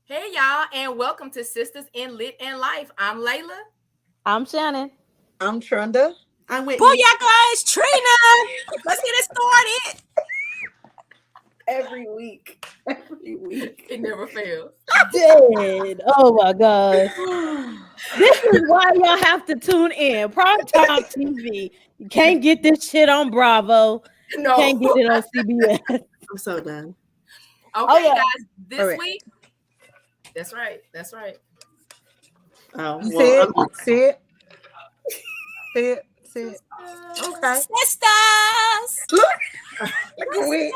Hey y'all, and welcome to Sisters in Lit and Life. I'm Layla. I'm Shannon. I'm Trina. I'm Whitney. Booyah, guys, Trina. Let's get it started. Every week. Every week. It never fails. Dead. Oh my gosh. This is why y'all have to tune in. Primetime TV. You can't get this shit on Bravo. No. Can't get it on CBS. I'm so done. Okay, yeah. guys, this All right. week. That's right. That's right. Oh, Say well, it. Say it. Say it. Say it. Okay. Sisters. Look. We,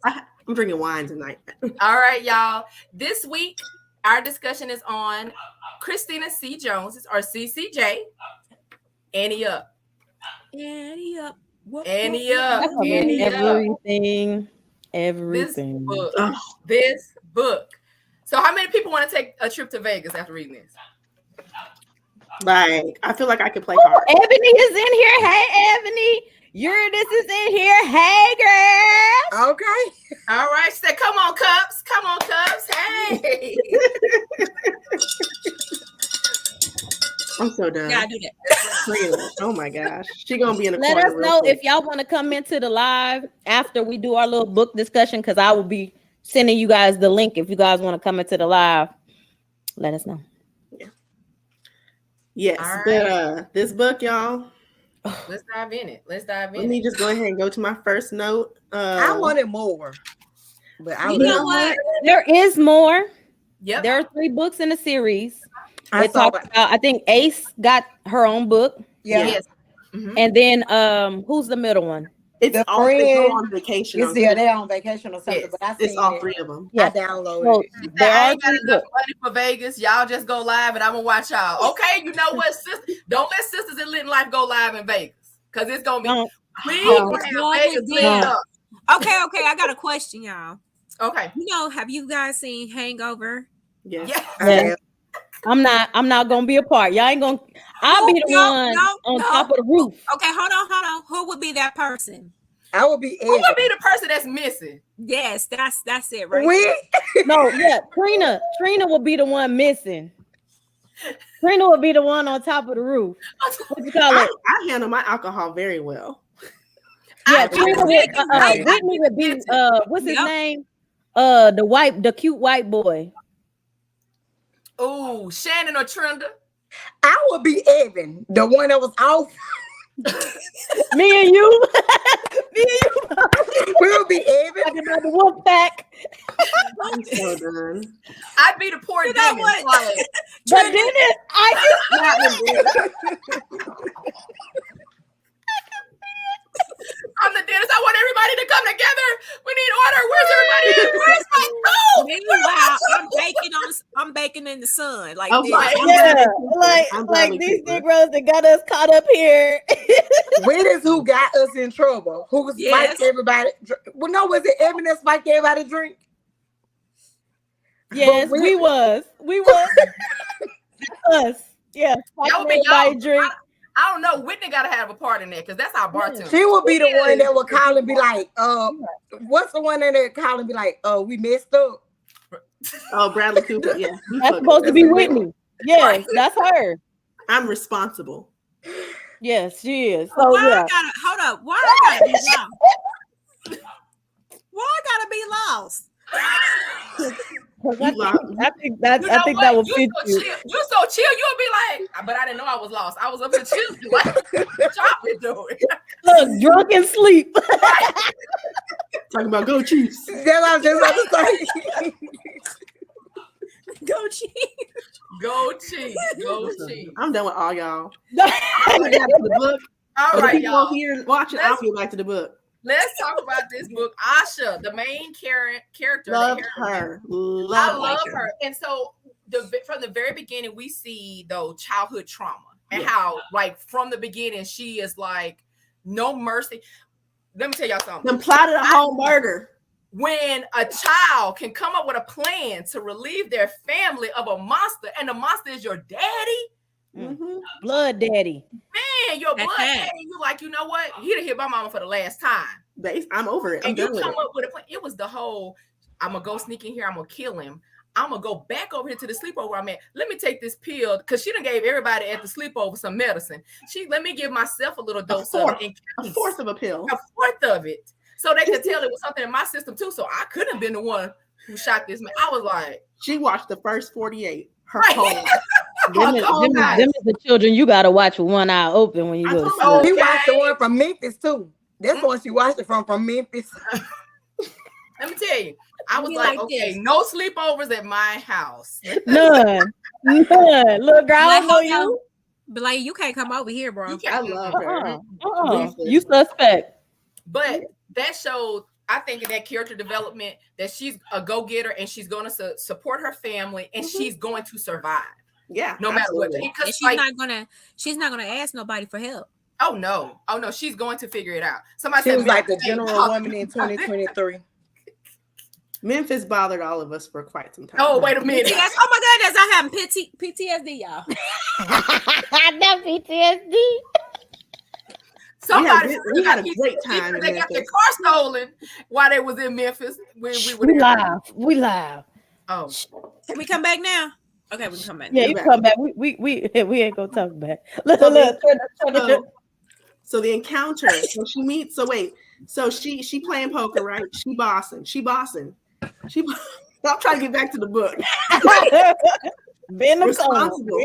I'm drinking wine tonight. All right, y'all. This week, our discussion is on Christina C. Jones or CCJ. Annie up. Annie up. Annie up. That's about Annie up. everything. This Everything. book. Oh. This book. So, how many people want to take a trip to Vegas after reading this? Like, I feel like I could play Oh, cards. Ebony is in here. Hey, Ebony. Eurydice is in here. Hey, girl. okay. All right, she said, come on, Cups. Come on, Cups. Hey. I'm so done. Yeah, I do that. Trina. Oh my gosh. She gonna be in the Let corner us real know quick. if y'all want to come into the live after we do our little book discussion, because I will be sending you guys the link if you guys want to come into the live. Let us know. Yes, All but this book, y'all. Let's dive in it. Let's dive Let in me it. just go ahead and go to my first note. I wanted more. But I You love know what? There is more. Yep. There are 3 books in the series. I It saw talks it. about, I think Ace got her own book. Yeah. Yes. Mhm. And then who's the middle one? It's The all they go friend on vacation. It's on yeah, Christmas. they're on vacation or something, Yes. but I It's seen all it. 3 of them. Yeah. I downloaded So it. there I are ain't got 3 enough books. money for Vegas. Y'all just go live and I'm gonna watch y'all. Okay, you know what, sister? Don't let Sisters in Lit and Life go live in Vegas. Cause it's gonna be Don't. we Don't. gonna have Don't Vegas do lit that. up. Okay, I got a question, y'all. Okay. Have you guys seen Hangover? Yes. Yeah. Yeah. I'm not gonna be a part. Y'all ain't gonna. I'll be the one on top of the roof. Okay, hold on. Who would be that person? I would be Who would Evan. be the person that's missing? Yes, that's it, right? No, yeah, Trina will be the one missing. Trina will be the one on top of the roof. What you call it? I handle my alcohol very well. Yeah, I Trina do would. too. Whitney would be. What's his Yep. name? The cute white boy. Oh, Shannon or Trina? I would be Evan, the one that was off. Me and you. Me and you. We would be Evan. Talking about the wolf pack. I'm so done. I'd be the poor You know demon. what? Like, But then I'm the dentist. I want everybody to come together. We need order. Where's everybody at? Where's my food? Meanwhile, I'm baking in the sun. Like Oh, this. right. yeah, I'm like Bradley these Cooper. Negroes that got us caught up here. When is who got us in trouble? Who was Yes. spiked everybody? Well, no, was it Evan that spiked everybody drink? Yes, But we was. That's us. Yeah, That would be everybody y'all. drink. I don't know. Whitney got to have a part in that because that's our bartender. She would be the one that would call and be like, what's the one that would call and be like, we messed up? Oh, Bradley Cooper. Yeah. That's supposed to be Whitney. Yes, Right. that's her. I'm responsible. Yes, she is. So Why yeah. I gotta hold up? Why I gotta be lost? Why I gotta be lost? I think that You know that what? would You fit so you. chill. You so chill. You'll be like, but I didn't know I was lost. I was up here chilling. Like, what y'all been doing? Look, drunk and sleep. Talking about go Chiefs. That's what I was just about to say. Go Chiefs. Go cheese. Go cheese. I'm done with all y'all. All I'm gonna get back to the book. All For the right, people y'all. here watching, I'll get back to the book. Let's talk about this book. Asha, the main character. Love the heroine. her. I Love love her. her. And so from the very beginning, we see though childhood trauma and Yeah. how like from the beginning she is like no mercy. Let me tell y'all something. Them plotted a whole murder. When a child can come up with a plan to relieve their family of a monster, and the monster is your daddy, Mm-hmm. Blood daddy. man, your blood daddy, you like, you know what? He done hit my mama for the last time. I'm over it. I'm And you done with come it. up with a plan. It was the whole I'm gonna go sneak in here. I'm gonna kill him. I'm gonna go back over here to the sleepover where I'm at. Let me take this pill because she done gave everybody at the sleepover some medicine. Let me give myself a little dose of it. A fourth of a pill. A fourth of it. So they could tell it was something in my system too. So I couldn't have been the one who shot this man. I was like, she watched the first 48. Her right. whole life. Them is the children you gotta watch with one eye open when you go to sleep. She watched the one from Memphis too. That's the one she watched it from Memphis. Let me tell you, I was like, okay, no sleepovers at my house. None. Little girl, I know you. But like, you can't come over here, bro. I love her. You suspect. But that showed, I think, in that character development that she's a go-getter and she's going to support her family and she's going to survive. Yeah, no matter what. And she's not gonna ask nobody for help. Oh no, she's going to figure it out. Somebody she said was like the general woman in 2023. Memphis bothered all of us for quite some time. Oh, wait a minute. Oh my goodness, I have PTSD, y'all. That PTSD. Somebody we had a great time. They got their car stolen while they was in Memphis. We live. Oh, can we come back now? Okay, we can come back. Yeah, you come back. We ain't gonna talk back. Look. So the encounter. So she meets. So wait. So she playing poker, right? She bossing. I'm trying to get back to the book. Responsible.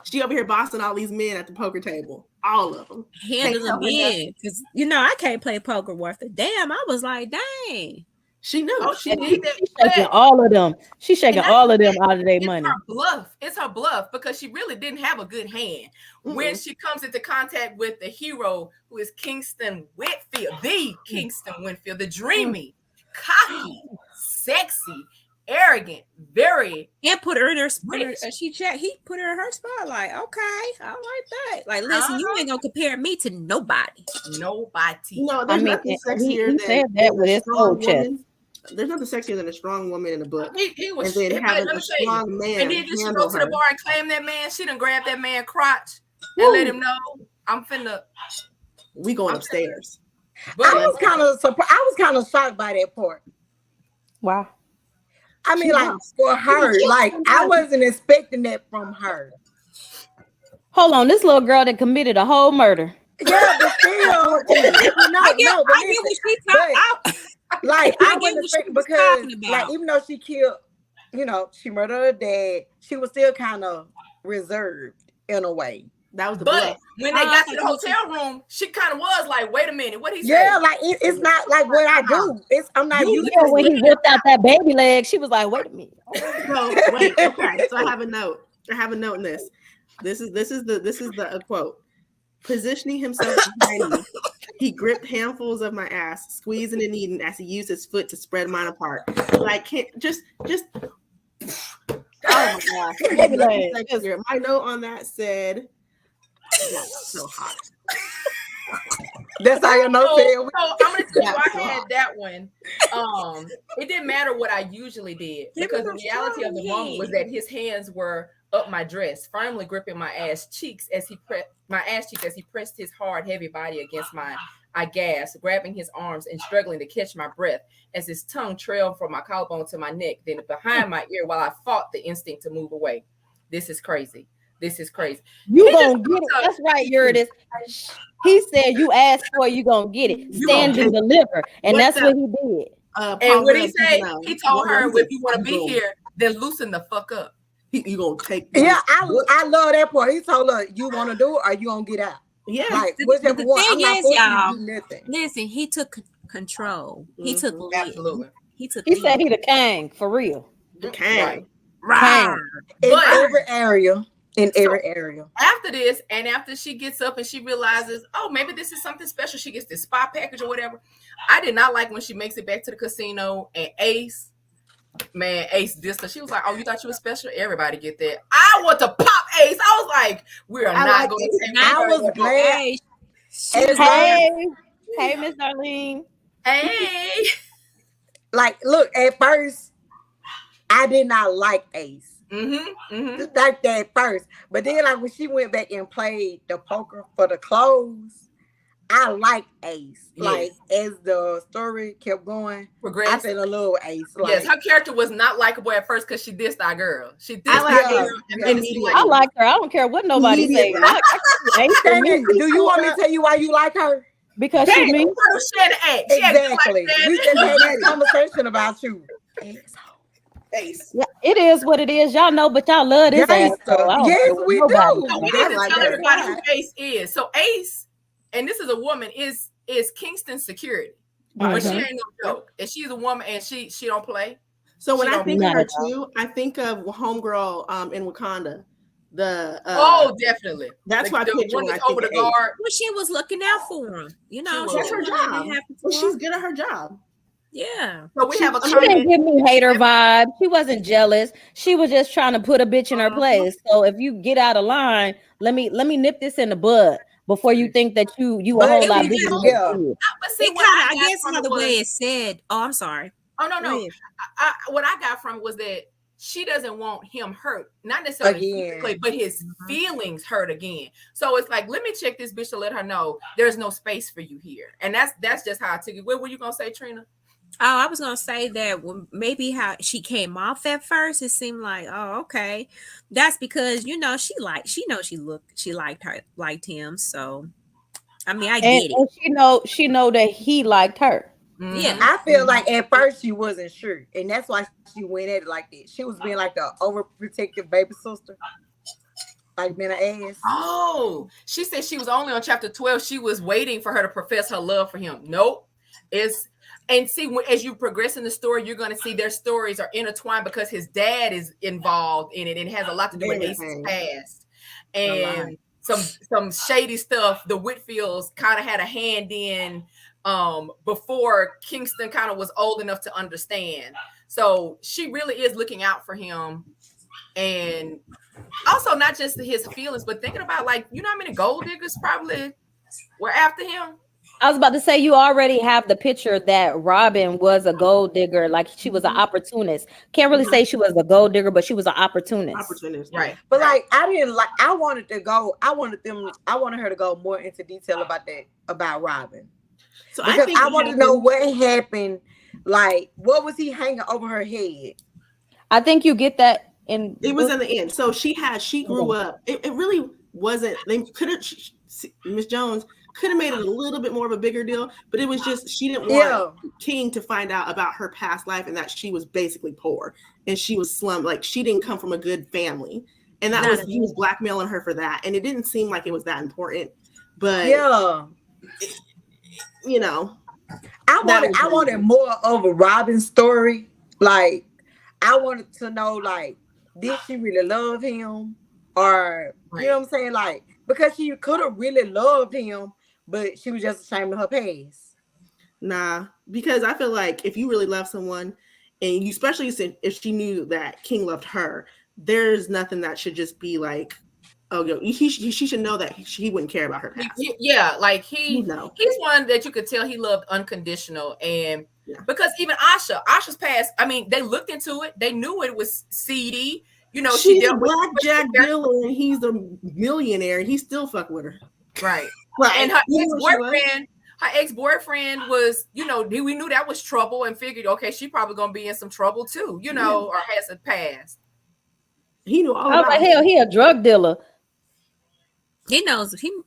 She over here bossing all these men at the poker table. All of them. Handling men. Because, I can't play poker worth a damn. I was like, dang. She knew. She did that. She's shaking all of them. She's shaking all of them out of their money. It's her bluff because she really didn't have a good hand. Mm-hmm. When she comes into contact with the hero who is Kingston Whitfield, the dreamy, cocky, sexy, arrogant, very, and put her in her spot. He put her in her spotlight. Okay, I like that. Like, listen, you ain't gonna compare me to nobody. No, there's nothing sexier than that with his whole chest. There's nothing sexier than a strong woman in the book. He was, and then having a strong man. And then she go to the bar and claim that man. She done grabbed that man crotch and let him know I'm finna. We going upstairs. But I was kind of surprised. I was kind of shocked by that part. Wow. I mean, for her, I wasn't expecting that from her. Hold on, this little girl that committed a whole murder. Yeah, but still, I get what she's talking about. Like, I wasn't expecting because, even though she killed, she murdered her dad, she was still kind of reserved in a way. That was the bluff. When they got to the hotel room, she kind of was like, wait a minute, what he said? Yeah, it's not like what I do. I'm not used to when he whipped out that baby leg, she was like, wait a minute. No, wait, okay. So I have a note. In this. This is the quote. Positioning himself behind me, he gripped handfuls of my ass, squeezing and eating as he used his foot to spread mine apart. Like, just oh my gosh. My note on that said, so hot. That's how your note said. So I'm gonna tell you, I had that one. It didn't matter what I usually did because the reality of the moment was that his hands were up my dress, firmly gripping my ass cheeks as he pressed his hard, heavy body against mine. I gasped, grabbing his arms and struggling to catch my breath as his tongue trailed from my collarbone to my neck, then behind my ear while I fought the instinct to move away. This is crazy. You gonna get it. That's right, Eurydice. He said you asked for it, you gonna get it. Stand and deliver. And that's what he did. And what he say? He told her, if you want to be here, then loosen the fuck up. You gonna take this. Yeah, I love that part. He told her, you want to do it or you gonna get out. Yeah, like whichever one. I'm not forcing y'all, you to do nothing. Listen, he took control. He took lead. Absolutely. He said he the king for real. The king. Right. In every area. After this, and after she gets up and she realizes, oh, maybe this is something special. She gets this spa package or whatever. I did not like when she makes it back to the casino and Ace dissed her. She was like, oh, you thought you were special? Everybody get that. I want to pop Ace. I was like, we are not going to take I was glad. Hey, Miss Darlene. Hey. Like, look, at first, I did not like Ace. Like that first, but then like when she went back and played the poker for the clothes, I like Ace. Yes. Like as the story kept going, I fell in love with Ace. Like, yes, her character was not likable at first because she dissed our girl. She dissed like our girl and made it seem like I like her. I don't care what nobody say. Shannon, do you want me to tell you why you like her? Because she mean. Exactly. We just had that conversation about you. Ace. Yeah, it is what it is. Y'all know, but y'all love this asshole. Yes, we do. So we need to tell everybody who Ace is. So Ace, and this is a woman, is Kingston's security. But she ain't no joke. And she's a woman and she don't play. So when I think of her too, I think of Homegirl in Wakanda. Definitely. That's why I picture when I over the guard. Well, she was looking out for him. You know, that's her job. Well, she's good at her job. Yeah. So we have a she didn't give me hater vibe. She wasn't jealous. She was just trying to put a bitch in her place. So if you get out of line, let me nip this in the bud before you think that you a whole lot bigger. But see, I guess from the way it said. Oh, I'm sorry. Oh no. What I got from it was that she doesn't want him hurt, not necessarily physically, but his feelings hurt again. So it's like, let me check this bitch to let her know there's no space for you here. And that's just how I took it. What were you gonna say, Trina? Oh, I was gonna say that maybe how she came off at first, it seemed like, oh, okay, that's because she liked him. So, I mean, I get it. And she know that he liked her. Mm-hmm. Yeah, I feel like at first she wasn't sure, and that's why she went at it like that. She was being like the overprotective baby sister, like being an ass. Oh, she said she was only on chapter 12. She was waiting for her to profess her love for him. Nope, and see, as you progress in the story, you're going to see their stories are intertwined because his dad is involved in it and it has a lot to do with Ace's past and some shady stuff. The Whitfields kind of had a hand in before Kingston kind of was old enough to understand. So she really is looking out for him, and also not just his feelings, but thinking about, like, you know how many gold diggers probably were after him. I was about to say, you already have the picture that Robin was a gold digger, like she was an opportunist. Can't really say she was a gold digger, but she was an opportunist. Right. But like, I wanted her to go more into detail about Robin. So because I want to know what happened. Like, what was he hanging over her head? I think you get that it was in the end. So she grew up. It really wasn't. They could have. Miss Jones could have made it a little bit more of a bigger deal, but it was just she didn't want King to find out about her past life and that she was basically poor and she was slummed. Like, she didn't come from a good family, and he was blackmailing her for that. And it didn't seem like it was that important. But I wanted more of a Robin story. Like, I wanted to know, like, did she really love him, or you know what I'm saying? Like, because she could have really loved him, but she was just ashamed of her past. Nah, because I feel like if you really love someone, and you, especially if she knew that King loved her, there's nothing that should just be like, oh, she should know that he wouldn't care about her past. He's one that you could tell he loved unconditional, and because even Asha's past, I mean, they looked into it, they knew it was seedy. She's a blackjack dealer and he's a millionaire and he still fuck with her. Right. And her ex-boyfriend was, we knew that was trouble and figured, okay, she probably gonna be in some trouble too, or has a past. He knew all about it. Hell, he a drug dealer. He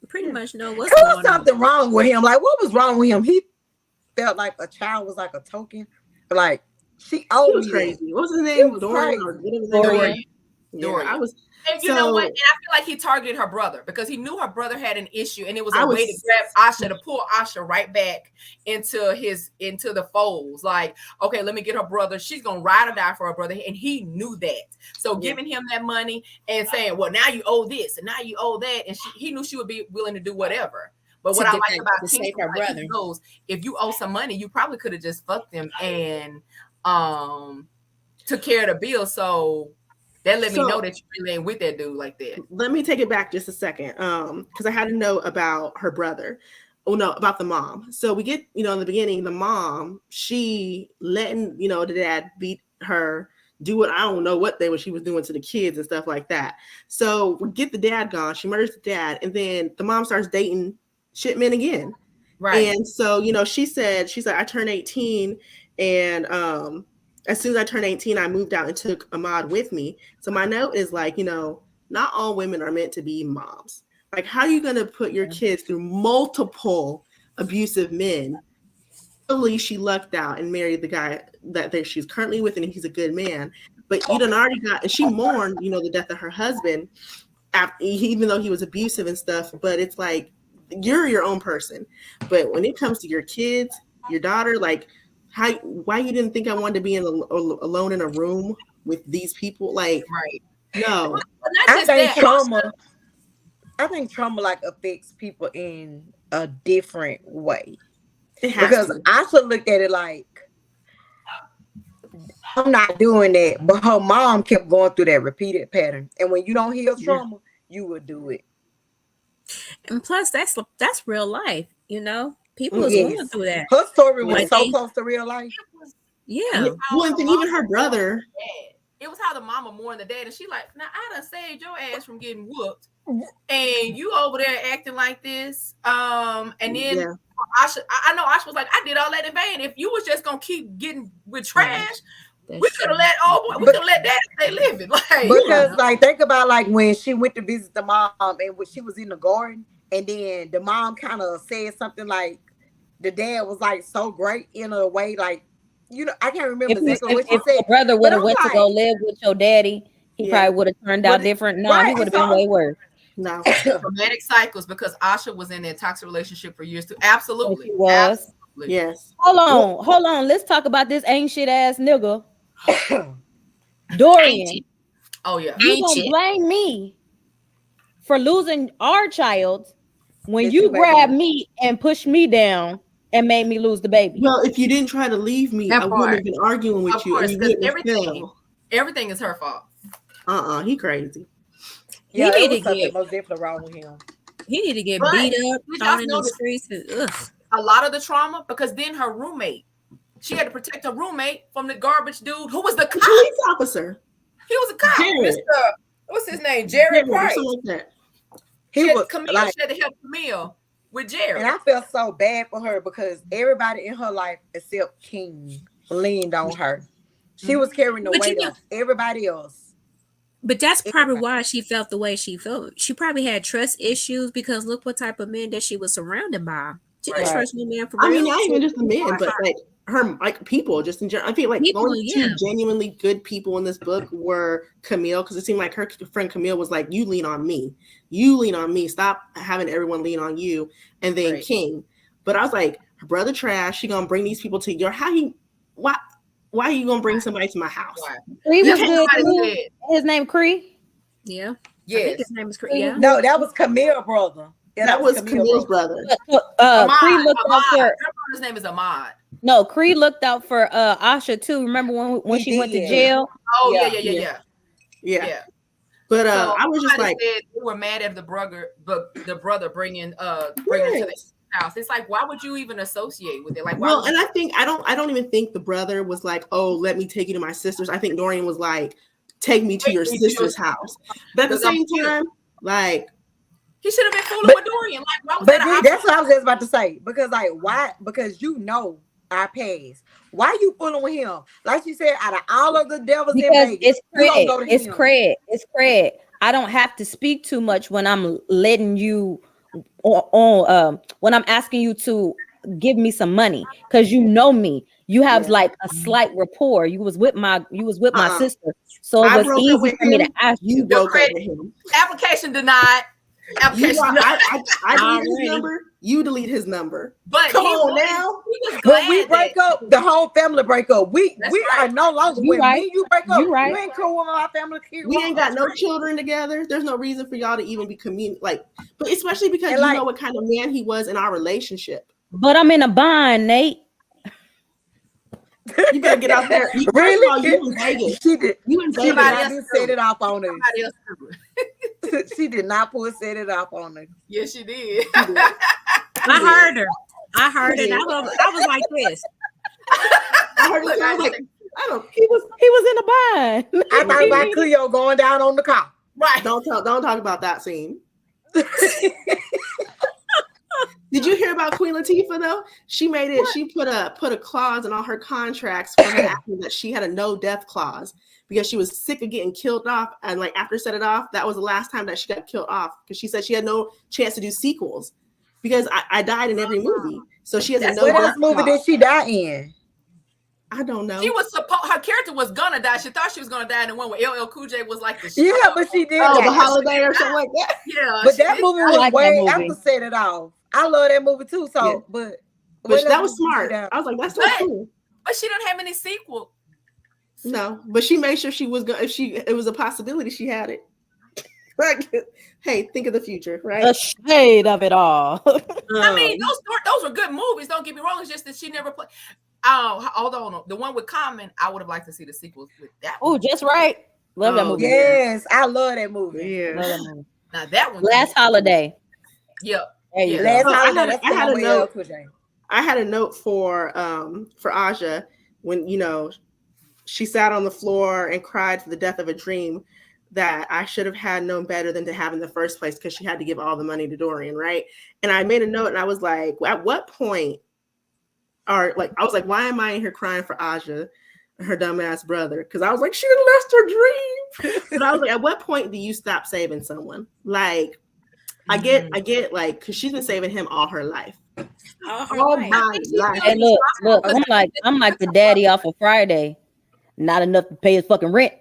pretty much knows what's going on. There was something wrong with him. Like, what was wrong with him? He felt like a child was like a token. Like, she owed me. Crazy. What was his name? Dorian. Dorian. And you know what? And I feel like he targeted her brother because he knew her brother had an issue, and it was a way to grab Asha, to pull Asha right back into the folds. Like, okay, let me get her brother. She's gonna ride or die for her brother, and he knew that. So giving him that money and saying, "Well, now you owe this, and now you owe that," and he knew she would be willing to do whatever. But what I like about King, her brother, he knows if you owe some money, you probably could have just fucked him and took care of the bill. So that let me know that you really ain't with that dude like that. Let me take it back just a second, because I had to know about her brother. Oh no, about the mom. So we get, in the beginning, the mom, she letting the dad beat her, do what I don't know what she was doing to the kids and stuff like that. So we get the dad gone. She murders the dad, and then the mom starts dating Shipman again. Right. And so, you know, she's like, I turned 18, and as soon as I turned 18, I moved out and took Ahmad with me. So my note is like, you know, not all women are meant to be moms. Like, how are you going to put your kids through multiple abusive men? Really, she lucked out and married the guy that she's currently with, and he's a good man. But you done already got, and she mourned, you know, the death of her husband, even though he was abusive and stuff. But it's like, you're your own person. But when it comes to your kids, your daughter, like, why you didn't think I wanted to be alone in a room with these people? Like, right. No. But not just that. I think trauma like affects people in a different way. Because I should look at it like, I'm not doing that, but her mom kept going through that repeated pattern. And when you don't heal trauma, you will do it. And plus, that's real life, you know. People is going through that. Her story was so close to real life. Yeah. Well, and even her brother. It was how the mama mourned the dad, and she like, now I done saved your ass from getting whooped, and you over there acting like this. And then Asha, I know Asha was like, I did all that in vain. If you was just gonna keep getting with trash, we could have let dad stay living. Like, because like, think about like when she went to visit the mom, and when she was in the garden, and then the mom kind of said something like, the dad was like so great in a way, like, you know, I can't remember exactly what she said. If your brother would have went to go live with your daddy, he probably would have turned out different. No, he would have been way worse. No. Traumatic cycles, because Asha was in a toxic relationship for years too. Absolutely. She was. Absolutely. Yes. Hold on. Let's talk about this ain't shit ass nigga. Dorian. Oh yeah. You gonna blame me for losing our child when you grabbed me and pushed me down and made me lose the baby? Well, if you didn't try to leave me, I wouldn't have been arguing with you. Course, everything is her fault. He crazy. Yeah, he need to get most definitely wrong with him. He need to get beat up, thrown in the streets. A lot of the trauma, because then her roommate, she had to protect her roommate from the garbage dude who was the cop. Police officer. He was a cop. What's his name? Jared Price. She had to help Camille with Jared. And I felt so bad for her because everybody in her life except King leaned on her. She was carrying the weight of everybody else. But that's probably why she felt the way she felt. She probably had trust issues because look what type of men that she was surrounded by. She didn't trust no man for real. I mean, not even just the men, but like her, like people, just in general. I feel like the only two genuinely good people in this book were Camille, because it seemed like her friend Camille was like, "You lean on me. You lean on me. Stop having everyone lean on you." And then King. But I was like, her brother trash. She gonna bring these people to your Why are you gonna bring somebody to my house? Cree was good. His name Cree? Yeah. Yes. I think his name is Cree. Yeah. No, that was Camille's brother. Yeah, that was Camille's brother. Cree looked out for her brother's name is Ahmad. No, Cree looked out for Asha too. Remember when she went to jail? Oh yeah. But I was just like, they were mad at the brother bringing her to the house. It's like, why would you even associate with it? Like, and I don't even think the brother was like, oh, let me take you to my sister's. I think Dorian was like, take me to your sister's house. But at the same time, like, he should have been fooling with Dorian. Like, why was that? That's what I was just about to say. Because like, why? Because you know our past. Why are you fooling with him? Like she said, out of all of the devils in Vegas, it's cred. I don't have to speak too much when I'm letting you when I'm asking you to give me some money, because you know me. You have like a slight rapport. You was with my sister, so it was easy for me to ask you. Broke up with him. Application denied. I delete his number. You delete his number. But come on now. When we break up, the whole family break up. We are no longer. When you break up, you ain't cool with our family. We ain't got no children together. There's no reason for y'all to even be but especially because you know what kind of man he was in our relationship. But I'm in a bind, Nate. You better get out there. Really? You in Vegas. She did. You in Vegas. Somebody set it off on her. She did not set it off on her. Yes, she did. I heard her. I heard it. I was like this. I heard it. I was like, he was in a bind. I thought about Cleo going down on the car. Right. Don't talk about that scene. Did you hear about Queen Latifah though? She made it. What? She put a clause in all her contracts for her acting that she had a no death clause because she was sick of getting killed off. And like after Set It Off, that was the last time that she got killed off because she said she had no chance to do sequels because I died in every movie. So she has a no death clause. What movie did she die in? I don't know. She was her character was gonna die. She thought she was gonna die in the one where LL Cool J was like the but she did. Oh, the holiday or something like that. Yeah, but that movie was way after Set It Off. I love that movie too. So, yeah. but that was smart. I was like, that's so cool. But she didn't have any sequel. No, but she made sure she was going. If it was a possibility, she had it. Like, hey, think of the future, right? The shade of it all. I mean, those were good movies. Don't get me wrong. It's just that she never played. Although the one with Common, I would have liked to see the sequels with that. Oh, just right. Love that movie. Yes, I love that movie. Yeah. Love that movie. Now that one. Last Holiday. Yep. Last Holiday. I had a note for Aja when she sat on the floor and cried for the death of a dream that I should have had known better than to have in the first place because she had to give all the money to Dorian, right? And I made a note and I was like, at what point I was like, why am I in here crying for Aja, her dumbass brother? Because I was like, she lost her dream. But I was like, at what point do you stop saving someone? Like, I get like, because she's been saving him all her life. All my life. Hey, look, I'm like the daddy off of Friday. Not enough to pay his fucking rent.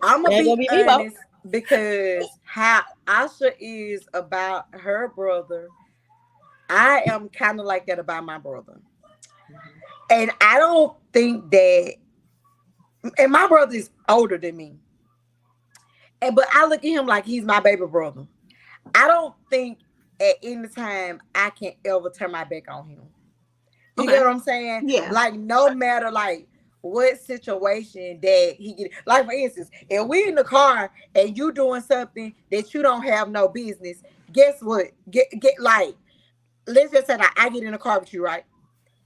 I'm gonna be honest because how Asha is about her brother, I am kind of like that about my brother. And I don't think that, and my brother is older than me. But I look at him like he's my baby brother. I don't think at any time I can ever turn my back on him. You get what I'm saying? Yeah. Like no matter like what situation that he get. Like for instance, if we in the car and you doing something that you don't have no business, guess what? Get like, let's just say that I get in the car with you, right?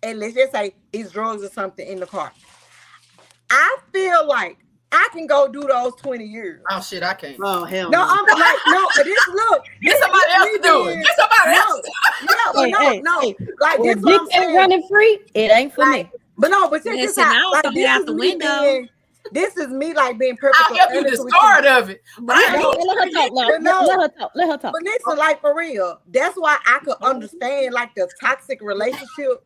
And let's just say it's drugs or something in the car. I feel like I can go do those 20 years. Oh shit, I can't. Oh hell no. I'm like, no, but this look. Get somebody else to do it. Get somebody else. No. Like this what I'm saying. Running free, it ain't for me. But no, but check this out. Like, this out the window. This is me like being perfectly I'll help you the start of it. But let her talk. But listen, like for real, that's why I could understand like the toxic relationship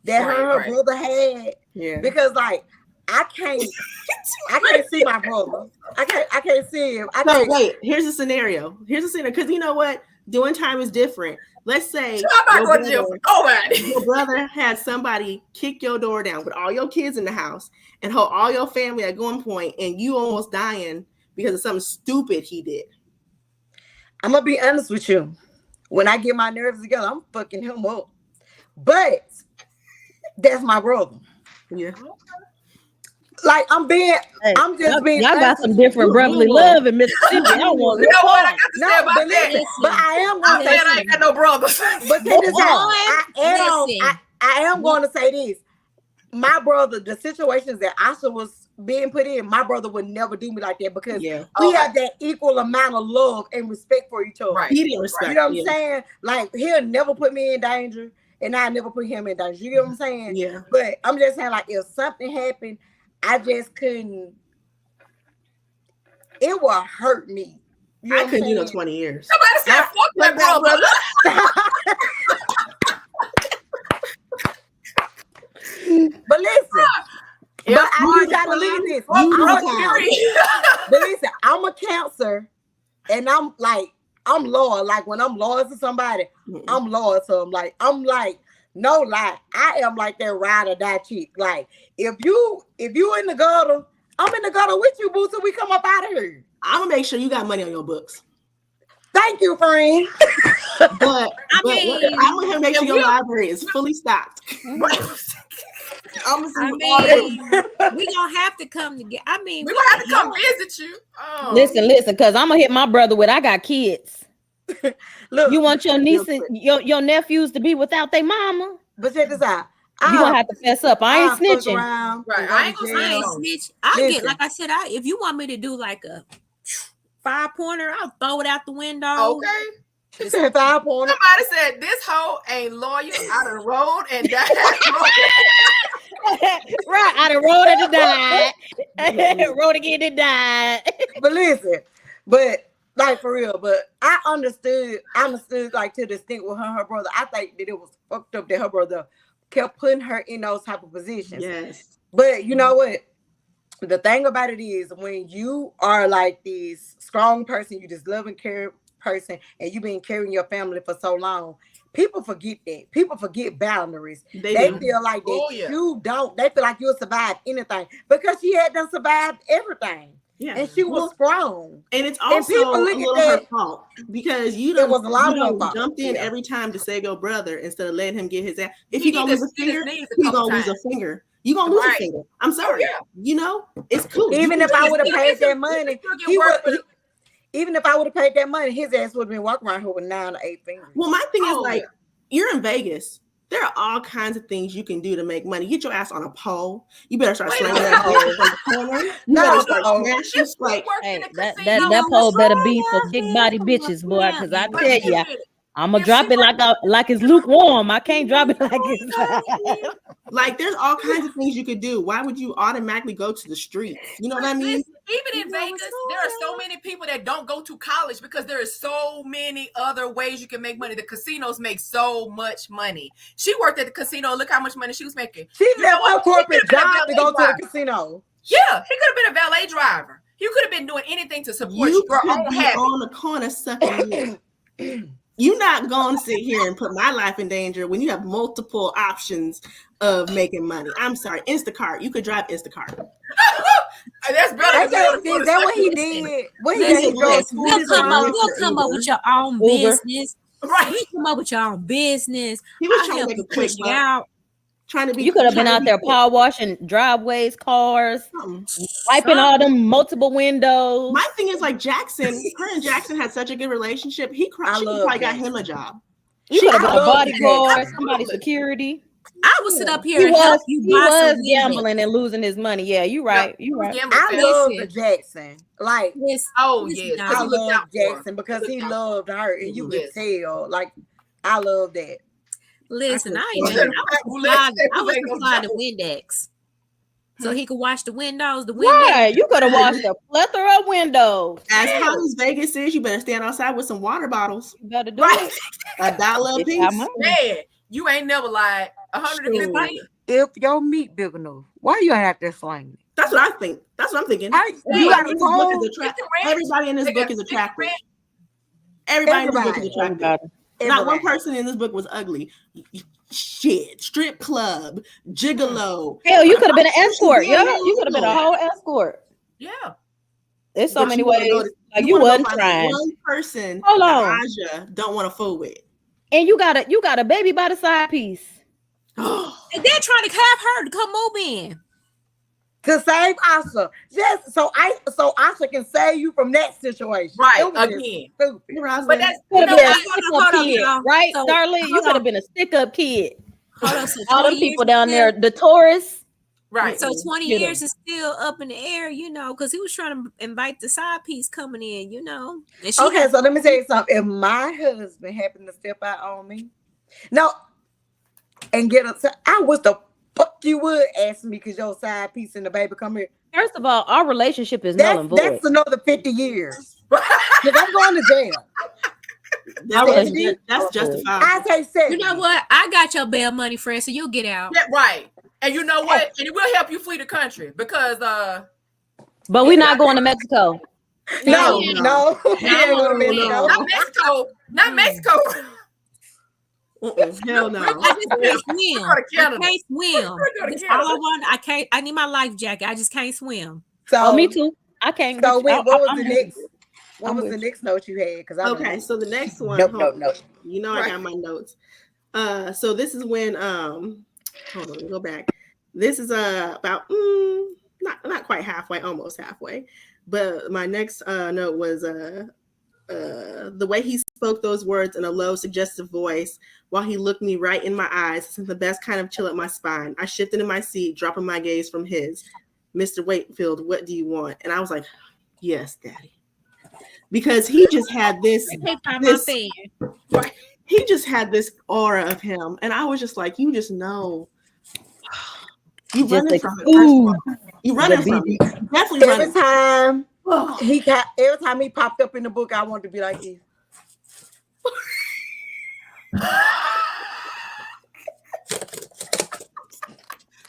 that her brother had. Yeah. Because like I can't see my brother. I can't see him. Wait, here's a scenario. Because you know what? Doing time is different. Let's say your brother had somebody kick your door down with all your kids in the house and hold all your family at gunpoint and you almost dying because of something stupid he did. I'm going to be honest with you. When I get my nerves together, I'm fucking him up. But that's my brother. Yeah. Like I'm just being. Y'all got some different brotherly love in Mississippi. I want you know what I got to say about that? But I am going to say I ain't got no brothers. But I am going to say this. My brother, the situations that Asha was being put in, my brother would never do me like that because we have that equal amount of love and respect for each other. Right. He didn't respect. You know what I'm saying? Like he'll never put me in danger, and I never put him in danger. You get what I'm saying? Yeah. But I'm just saying, like, if something happened, I just couldn't. It will hurt me. You know I couldn't, 20 years. Somebody said, "Fuck that brother." But listen, you gotta leave this. But listen, I'm a counselor, and I'm loyal. Like when I'm loyal to somebody, I'm loyal to them. I'm like, no lie, I am like that ride or die chick. Like if you in the gutter, I'm in the gutter with you, boo, till we come up out of here. I'm gonna make sure you got money on your books. Thank you, friend. but I'm gonna make sure your library is fully stocked. We gonna have to come together. We gonna have to come visit you. Oh. Listen, because I'm gonna hit my brother with I got kids. Look, you want your niece and your nephews to be without their mama? But check this out. You gonna have to fess up. I ain't snitching. Right. I ain't snitch. I get, like I said, if you want me to do like a 5-pointer, I'll throw it out the window. Okay. She said 5 points. Somebody said this hoe ain't loyal. I done rolled and died. Right, I done rolled and died. Rolled again and died. But listen, but like for real, but I understood like to the extent with her and her brother. I think that it was fucked up that her brother kept putting her in those type of positions. Yes. But you know what? The thing about it is when you are like this strong person, you just love and care person, and you've been carrying your family for so long, people forget that. People forget boundaries. They feel like that you don't. They feel like you'll survive anything because she had done survived everything. Yeah, and she was strong. And it's also a little her fault because you don't. It was a lot of her fault. Jumped in every time to save your brother instead of letting him get his ass. If he's gonna lose a finger, he's gonna lose a finger. You gonna lose a finger. I'm sorry. You know, it's cool. Even if I would have paid that money, even if I would have paid that money, his ass would have been walking around here with 9 or 8 fingers. Well, my thing is like, you're in Vegas. There are all kinds of things you can do to make money. Get your ass on a pole. You better start slinging that pole from the corner. You better start smashing. Like, hey, that pole better be for big body bitches, boy. Because I tell you, I'm gonna drop it like it's lukewarm. I can't drop it like it's like there's all kinds of things you could do. Why would you automatically go to the streets? You know what I mean? Even in Vegas, there are so many people that don't go to college because there is so many other ways you can make money. The casinos make so much money. She worked at the casino. Look how much money she was making. She left her corporate job to go to the casino. Yeah, he could have been a valet driver. You could have been doing anything to support your own habit. On the corner sucking. You're not going to sit here and put my life in danger when you have multiple options of making money. I'm sorry, Instacart. You could drive Instacart. That's better. Is that what he did? What he did? You'll come up with your own business. Right. You come up with your own business. He was trying to make a quick out. Trying to be. You could have been out there power washing driveways, cars, wiping all them multiple windows. My thing is like Jackson. Her and Jackson had such a good relationship. She probably got him a job. You could have been a bodyguard, somebody security. I would sit up here. He was gambling and losing his money. Yeah, you're right. You're right. I love the Jackson. Like, I love Jackson because he loved her, and you could tell. Like, I love that. Listen, I was supplying the Windex, so he could wash the windows. Right, you could have washed a plethora of windows. As hot as Vegas is, you better stand outside with some water bottles. You better do it. $1 a piece. Man, you ain't never lied. 150. If your meat big enough, why you ain't out there slanging? That's what I think. That's what I'm thinking. Everybody in this book is attractive. Everybody in this book is attractive. Not one person in this book was ugly. Shit, strip club, gigolo. Hell, you could have been an escort. Yeah, you could have been a whole escort. Yeah. There's so many ways. Like you wasn't trying. One person. Hold on. Aja don't want to fool with. And you got a baby by the side piece. And they're trying to have her to come move in. To save Asha. Just so Asha can save you from that situation. Right. Again. Stupid. But that's right, so, Darlene? You could have been a stick-up kid. All them people down there, the tourists. Right. So 20 years is still up in the air, because he was trying to invite the side piece coming in, Okay, so let me tell you something. If my husband happened to step out on me, and get upset, I was the fuck you would ask me because your side piece and the baby come here. First of all, our relationship is null and void. That's another 50 years. Because I'm going to jail. That's justified. I take 70. You know what? I got your bail money, friend, so you'll get out. Yeah, right. And you know what? And it will help you flee the country because but we're not going to Mexico. No. Not Mexico. Hell no. I just can't swim. I can't swim. That's all I want. I need my life jacket. I just can't swim. So me too. I can't. So what was the next? What was the next note you had? So the next one. Nope. You know I got my notes. So this is when hold on, go back. This is about not quite halfway, almost halfway. But my next note was the way he spoke those words in a low, suggestive voice while he looked me right in my eyes sent the best kind of chill up my spine. I shifted in my seat, dropping my gaze from his. Mr. Wakefield, what do you want? And I was like, yes, Daddy. because he just had this. Right. He just had this aura of him, and I was just like, you just know. You running from it. You running from it. Definitely every running. time every time he popped up in the book, I wanted to be like this.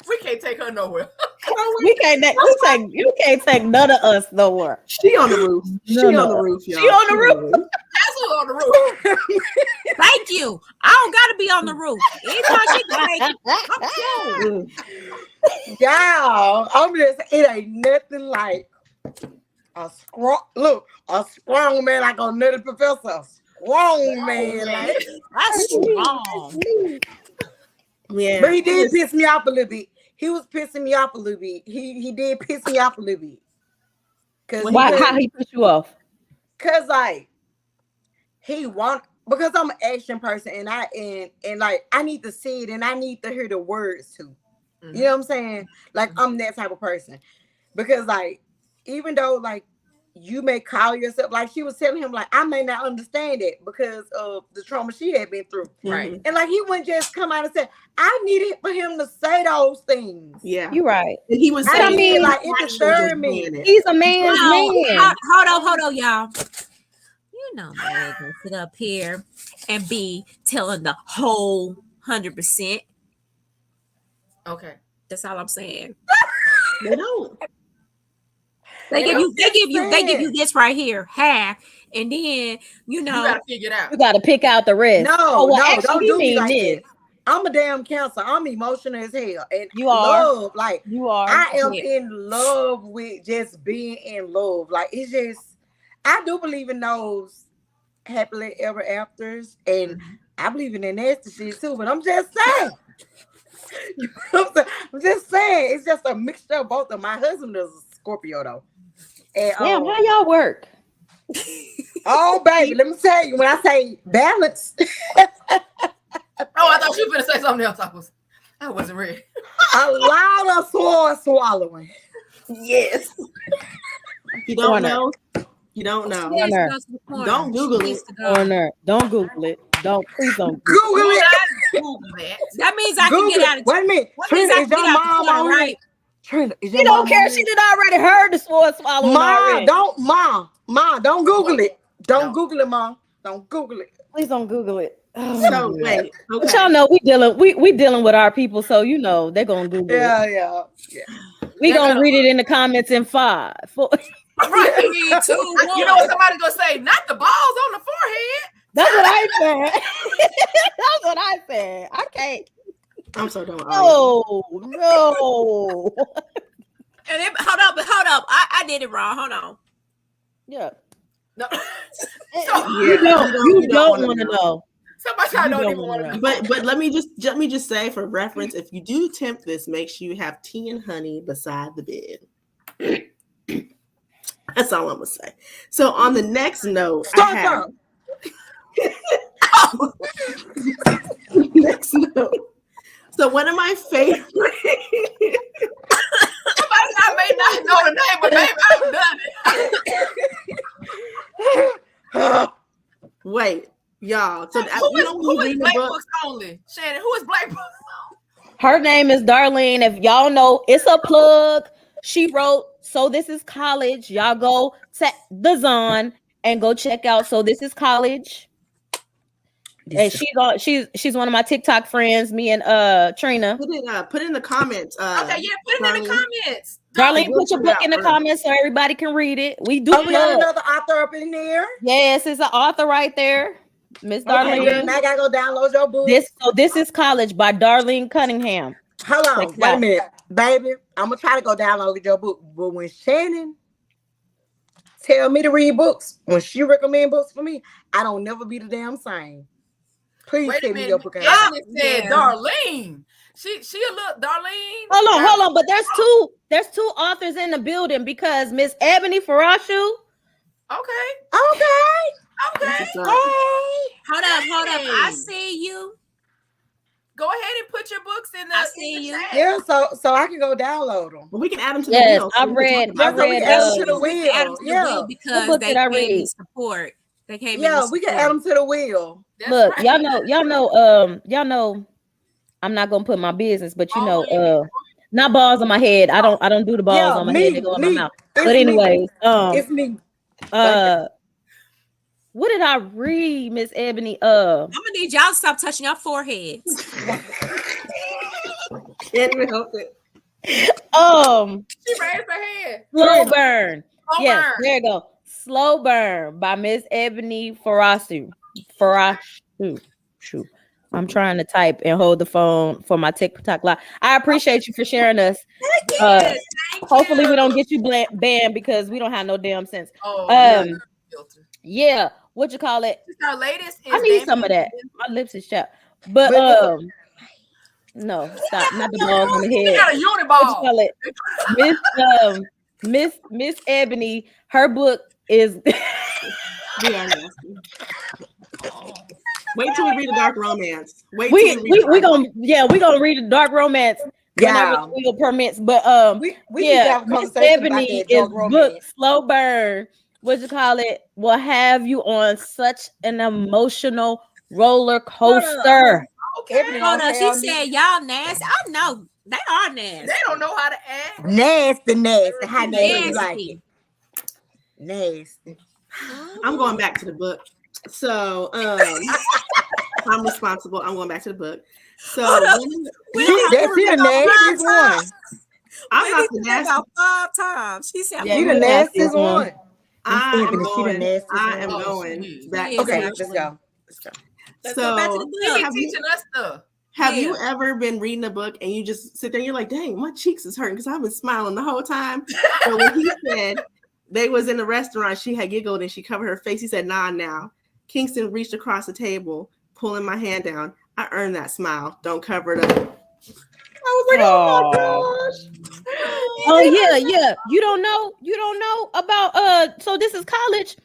We can't take her nowhere. You can't take none of us nowhere. She on the roof. She on the roof, y'all. She on the roof. That's who's on the roof. Thank you. I don't gotta be on the roof. Anytime she can make it, Y'all, it ain't nothing like a strong man like a nutty professor. A strong man like that's strong. Yeah. But he did piss me off a little bit. He was pissing me off a little bit. He did piss me off a little bit. How he pissed you off? Cause like because I'm an action person and I need to see it and I need to hear the words too. You know what I'm saying? Like I'm that type of person. Because like even though like you may call yourself, like she was telling him, like I may not understand it because of the trauma she had been through. Right. And like he wouldn't just come out and say, I needed for him to say those things. Yeah. You're right. And he was saying, I mean, like it disturbed me. He's a man's man. Hold on, y'all. You know, man, gonna sit up here and be telling the whole 100%. Okay. That's all I'm saying. They don't. They give you this right here, half, and then you gotta figure it out. You gotta pick out the rest. No, don't do me like this. I'm a damn counselor. I'm emotional as hell, and you are. I am in love with just being in love. Like it's just, I do believe in those happily ever afters, and I believe in the nasty shit too. But I'm just saying. I'm just saying, it's just a mixture of both. Of my husband is a Scorpio though. And, damn, how y'all work? Oh, baby, let me tell you, when I say balance. I thought you were gonna say something else. I wasn't ready. A lot of swallowing. Yes. You don't know. You don't know. Don't Google it. Please don't Google it. Google that. That means I can get out of. Wait a minute. Trina, is your mom on right? Trina, is your mom? She don't care. She did already heard the sword swallowing. Mom, don't Google it. Don't Google it, Mom. Don't Google it. Please don't Google it. So wait, okay. But y'all know we dealing with our people, so you know they're gonna Google it. Yeah. We gonna read it in the comments in 5, 4. Right. 2, 1. You know what somebody's gonna say? Not the balls on the forehead. That's what I said. That's what I said. I can't. I'm so done. No. And hold up. I did it wrong. Hold on. Yeah. No. You don't want to know. Somebody I don't even want to know. But let me just say for reference, if you do attempt this, make sure you have tea and honey beside the bed. That's all I'm gonna say. So on the next note, next note. So one of my favorite. I may not know the name, but baby, I've done it. Wait, y'all. So who is Black Books Only? Shannon, who is Black Books Only? Her name is Darlene. If y'all know, it's a plug. She wrote So This Is College. Y'all go to the Zon and go check out So This Is College. And she's one of my TikTok friends. Me and Trina. Put in the comments. Okay, yeah, put it in the comments. Darlene, put your book in the comments so everybody can read it. We do. We got another author up in there. Yes, it's an author right there, Miss Darlene. Okay, I gotta go download your book. This is College by Darlene Cunningham. Hold on, wait a minute, baby. I'm gonna try to go download your book, but when Shannon tell me to read books, when she recommend books for me, I don't never be the damn same. Please send me your book. Ashley said Darlene. She a little Darlene. Hold on, but there's two authors in the building because Miss Ebony Farashu. Okay. Hold up. I see you. Go ahead and put your books in the. I see you. Chat. Yeah, so I can go download them. Well, we can add them to Yes, the wheel. I read. Yeah, so we can add them to the We can add them wheel. to the Yeah, wheel What because book they did I came read? in support. They came in yeah, to we can add support. them to the wheel. That's Look, right. y'all know. I'm not gonna put my business, but you Ball know, on your head. not balls on my head. I don't do the balls Yeah, on my head. They me, go in my mouth. It's But me. anyways, It's me. what did I read, Miss Ebony? I'm gonna need y'all to stop touching your foreheads. Can't even help it. She raised her hand. Slow Burn. Slow Yes, Burn. there you go. Slow Burn by Miss Ebony Farasu. Shoot. I'm trying to type and hold the phone for my TikTok live. I appreciate you for sharing us. Yes, thank Hopefully you. we don't get you banned because we don't have no damn sense. Oh, filter. Yeah, what you call it? Our latest is I need some of that. My lips is chapped. But no, stop. Not the balls on the You head. got a What you uniball. call it? Miss Ebony, her book is We are nasty. Wait till we read a dark romance. we gonna read a dark romance whenever legal permits. But we need to have a Miss conversation about Ebony that is dark book romance. Slow Burn. What you call it? Will have you on such an emotional roller coaster. Okay. Hold on, she said y'all nasty. I know they are nasty. They don't know how to act. Nasty. How nasty you like Nasty. it? Nasty. I'm going back to the book. So I'm responsible. I'm going back to the book. So That's the nastiest one. I'm not the nasty. About 5 times. She said, You the nastiest one. I am one. going back. Okay, to let's go. let's go back to the They book. be teaching us stuff. Have you ever been reading a book and you just sit there and you're like, dang, my cheeks is hurting because I've been smiling the whole time? So when he said they was in a restaurant, she had giggled and she covered her face. He said, nah, now. Kingston reached across the table, pulling my hand down. I earned that smile. Don't cover it up. I was like, oh my gosh. Oh yeah. You don't know about so this is college.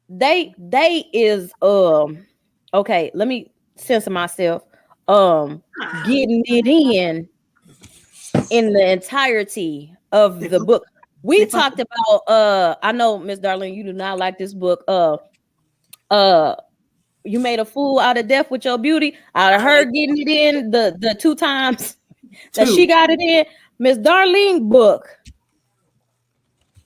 They is okay, let me censor myself. Getting it in the entirety of the book. We talked about I know Miss Darlene, you do not like this book. You made a fool out of death with your beauty. Out of her getting it in the 2 times that she got it in. Miss Darlene book.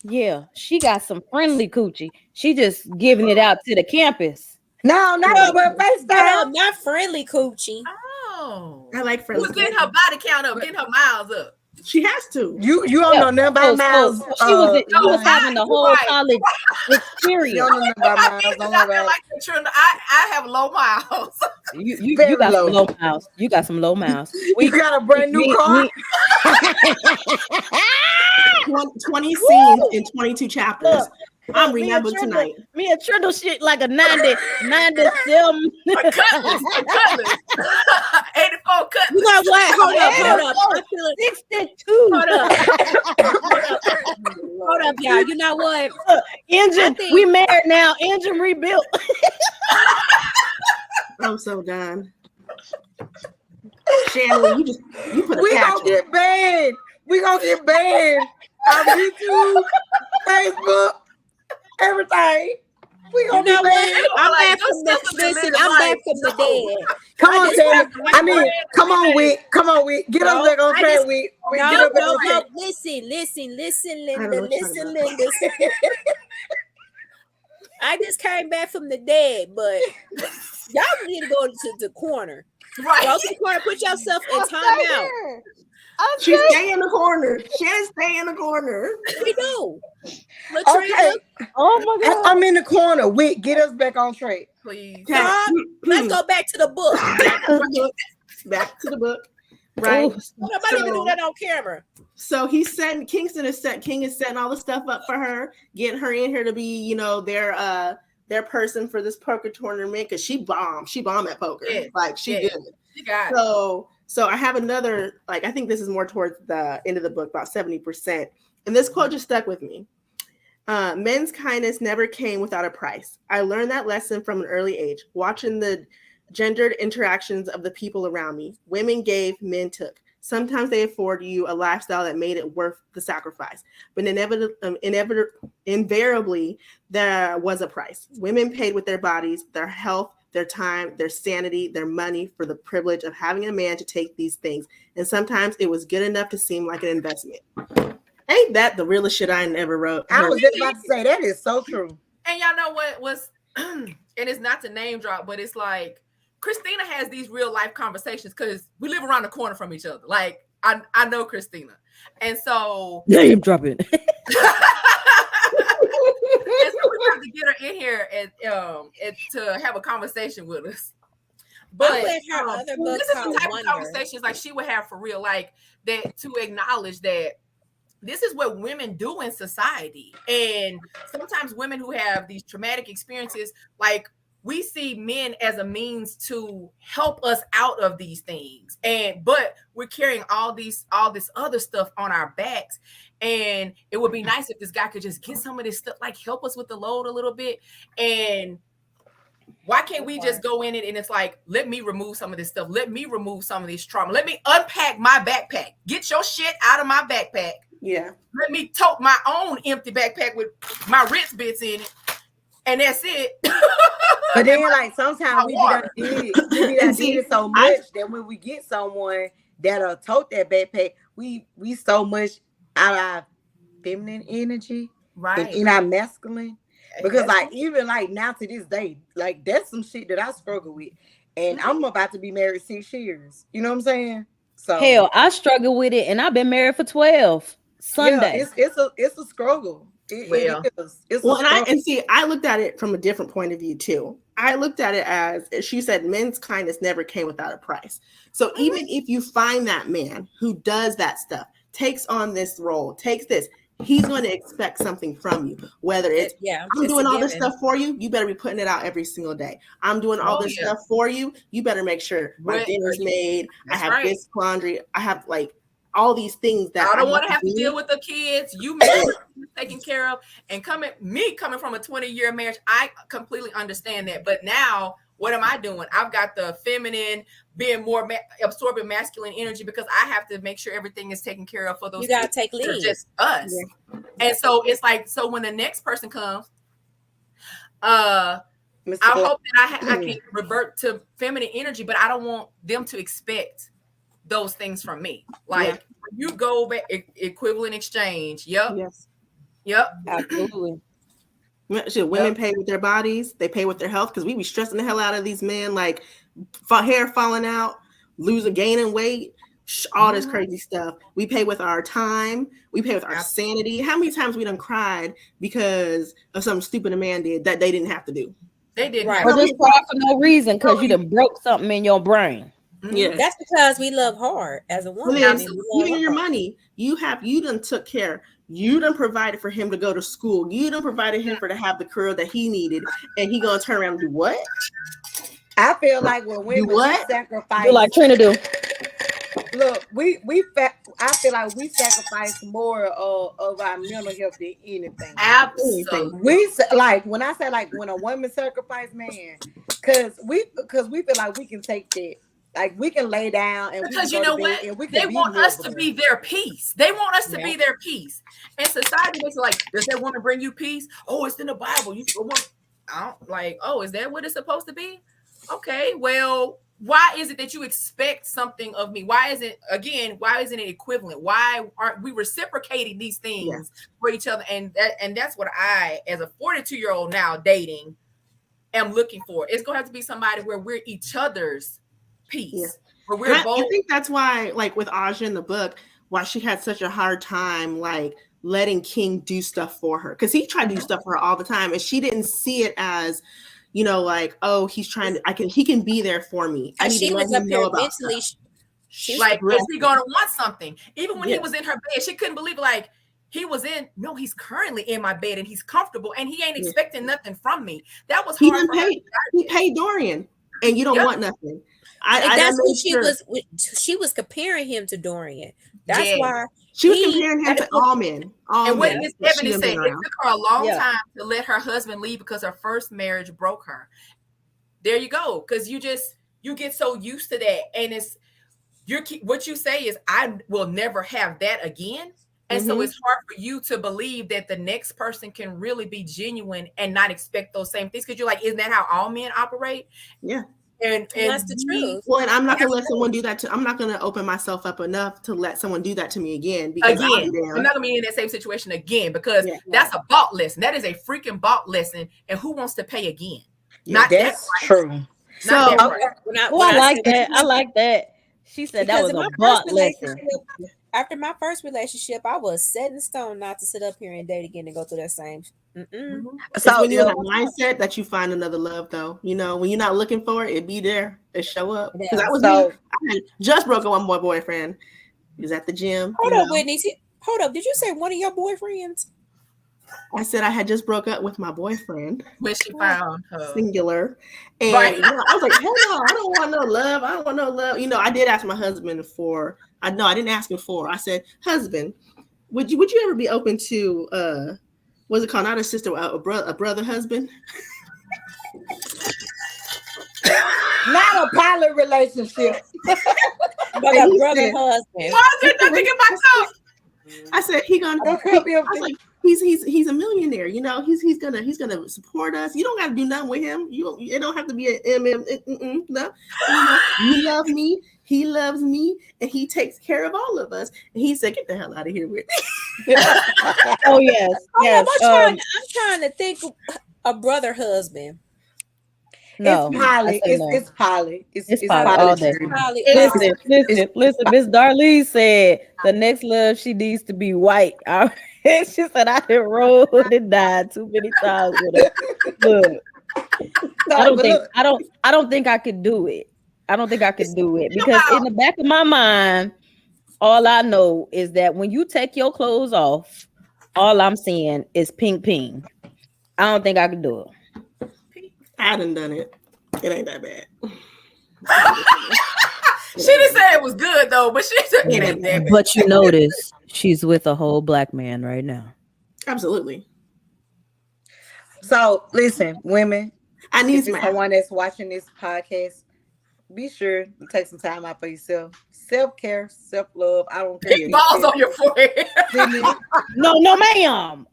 Yeah, she got some friendly coochie. She just giving it out to the campus. No, not about FaceTime. Not friendly coochie. Oh, I like friends. who's getting her body count up, getting her miles up? She has to. You don't know nothing about Miles. She was having the whole college experience. You don't know nothing about Miles. Don't worry about it. I have low miles. You got some low miles. You got some low miles. You got a brand new car. 20 scenes in 22 chapters. I'm reading that book tonight. Me and Trindle shit like a 97. Cutlass. 84 cutlass. You know what? Hold up. 62. Hold up, y'all. You know what? Engine. We married now. Engine rebuilt. I'm so done. Shannon, you put a We patch gonna get banned. We gonna get banned on YouTube, Facebook, everything. We gonna You know be what? banned. I'm back from the dead. Come on, Tammy. Come on, Wick. Get us back on track, Wick. No. Listen, Linda. I just came back from the dead, but y'all need to go to the corner. Right. Go to the corner. Put yourself in timeout. She stay in the corner. Shannon stay in the corner. We do. Okay. Oh my God. I'm in the corner. Wick, get us back on track. Please. Let's go back to the book. Back to the book. Right. Nobody even do that on camera. So King is setting all the stuff up for her, getting her in here to be, their person for this poker tournament because she bombed. She bombed at poker. Yeah. Like she did. She got it. So I have another, I think this is more towards the end of the book, about 70%. And this quote just stuck with me. Men's kindness never came without a price. I learned that lesson from an early age, watching the gendered interactions of the people around me. Women gave, men took. Sometimes they afforded you a lifestyle that made it worth the sacrifice. But invariably, there was a price. Women paid with their bodies, their health, their time, their sanity, their money for the privilege of having a man to take these things. And sometimes it was good enough to seem like an investment. Ain't that the realest shit I ever wrote? I was just about to say, that is so true. And y'all know what was, and it's not to name drop, but it's like, Christina has these real life conversations because we live around the corner from each other. Like, I know Christina. And so name dropping. And so we have to get her in here and to have a conversation with us. But this is the type of conversations like she would have for real, like that, to acknowledge that this is what women do in society. And sometimes women who have these traumatic experiences, like, we see men as a means to help us out of these things. But we're carrying all this other stuff on our backs. And it would be nice if this guy could just get some of this stuff, like help us with the load a little bit. And why can't we just go in it and it's like, let me remove some of this stuff. Let me remove some of this trauma. Let me unpack my backpack. Get your shit out of my backpack. Yeah. Let me tote my own empty backpack with my rinse bits in it. And that's it. But then, like, sometimes we did it so much that when we get someone that'll tote that backpack, we so much out of our feminine energy, right, in our masculine. Because like even like now to this day, like that's some shit that I struggle with. And I'm about to be married 6 years. You know what I'm saying? So hell, I struggle with it, and I've been married for 12 Sunday. Yeah, it's a struggle. It is. I looked at it from a different point of view too. I looked at it as she said, men's kindness never came without a price. So even if you find that man who does that stuff, takes on this role, takes this, he's going to expect something from you. Whether it's I'm doing all this stuff for you, you better be putting it out every single day. I'm doing all this stuff for you, you better make sure my dinner's made. I have this laundry. I have like all these things that I don't want to have to deal with the kids. You make sure taken care of. And coming from a 20-year marriage, I completely understand that. But now, what am I doing? I've got the feminine being more absorbing masculine energy because I have to make sure everything is taken care of for those. You gotta take lead. Just us. Yeah. And so it's like, so when the next person comes, I hope that I can revert to feminine energy, but I don't want them to expect those things from me. Like you go back, equivalent exchange. Yep. Yes. Yep. Absolutely. Should women pay with their bodies? They pay with their health because we be stressing the hell out of these men, like hair falling out, gaining weight, all this crazy stuff. We pay with our time. We pay with our sanity. How many times we done cried because of something stupid a man did that they didn't have to do? They didn't. Right. Or just cry for no reason because you done broke something in your brain. Yeah, that's because we love hard as a woman. Even your money, you done took care. You done provided for him to go to school. You done provided him to have the career that he needed, and he gonna turn around and do what? I feel like when women sacrifice, do like Trina do. Look, I feel like we sacrifice more of our mental health than anything. Absolutely. We like when I say like when a woman sacrifice, man, because we feel like we can take that. Like we can lay down and because you know what, they want us to be their peace. They want us to be their peace. And society is like, does that woman bring you peace? Oh, it's in the Bible. I don't like. Oh, is that what it's supposed to be? Okay, well, why is it that you expect something of me? Why isn't it equivalent? Why aren't we reciprocating these things for each other? And that's what I, as a 42-year-old now dating, am looking for. It's gonna have to be somebody where we're each other's peace. Where we're both. I think that's why, like with Aja in the book, why she had such a hard time, like letting King do stuff for her, because he tried to do stuff for her all the time, and she didn't see it as, you know, like, oh, he's trying to. He can be there for me. I need to let him know about mentally. She's like, is he gonna want something? Even when he was in her bed, she couldn't believe it. Like, he's currently in my bed and he's comfortable and he ain't expecting nothing from me. That was hard. He paid Dorian, and you don't want nothing. That's what she was comparing him to Dorian. That's why she was comparing him to all men. And what Miss Ebony said, it took her a long time to let her husband leave because her first marriage broke her. There you go. Because you get so used to that, and it's what you say is, I will never have that again. And so it's hard for you to believe that the next person can really be genuine and not expect those same things. Because you're like, isn't that how all men operate? Yeah. And that's the truth. Well, and I'm not gonna let someone do that to. I'm not gonna open myself up enough to let someone do that to me again. Because I'm not gonna be in that same situation again, because that's a bought lesson. That is a freaking bought lesson. And who wants to pay again? Not that's true. So I like that. I like that. She said that was a bought lesson. After my first relationship, I was set in stone not to sit up here and date again and go through that same. So when you're in that mindset that you find another love, though, you know, when you're not looking for it, it be there, it show up. Because that was me. I had just broke up with my boyfriend. He was at the gym. Hold up, Whitney. Hold up. Did you say one of your boyfriends? I said I had just broke up with my boyfriend. When she found her. Singular. And I was like, hell no, I don't want no love. I don't want no love. You know, I did ask my husband for, I didn't ask him for. I said, husband, would you ever be open to, what's it called? Not a sister, a brother husband? Not a pilot relationship. But a brother husband. I said, he's a millionaire, you know, he's gonna support us. You don't gotta do nothing with him. It don't have to be an no. You love me, he loves me, and he takes care of all of us. And he said, get the hell out of here with me. Oh yes. I'm trying to think of a brother husband. No, it's Polly. It's Polly. It's Polly all day. Listen. Miss Darlene said the next love, she needs to be white. She said I done rolled and died too many times with her. Look, I don't think I could do it. I don't think I could do it because in the back of my mind, all I know is that when you take your clothes off, all I'm seeing is pink. I don't think I could do it. I done it. It ain't that bad. She didn't say it was good though, but she said it ain't that bad. But you notice she's with a whole black man right now. Absolutely. So listen, women, I need someone that's watching this podcast. Be sure to take some time out for yourself. Self-care, self-love. I don't care. Balls on your forehead. No, ma'am.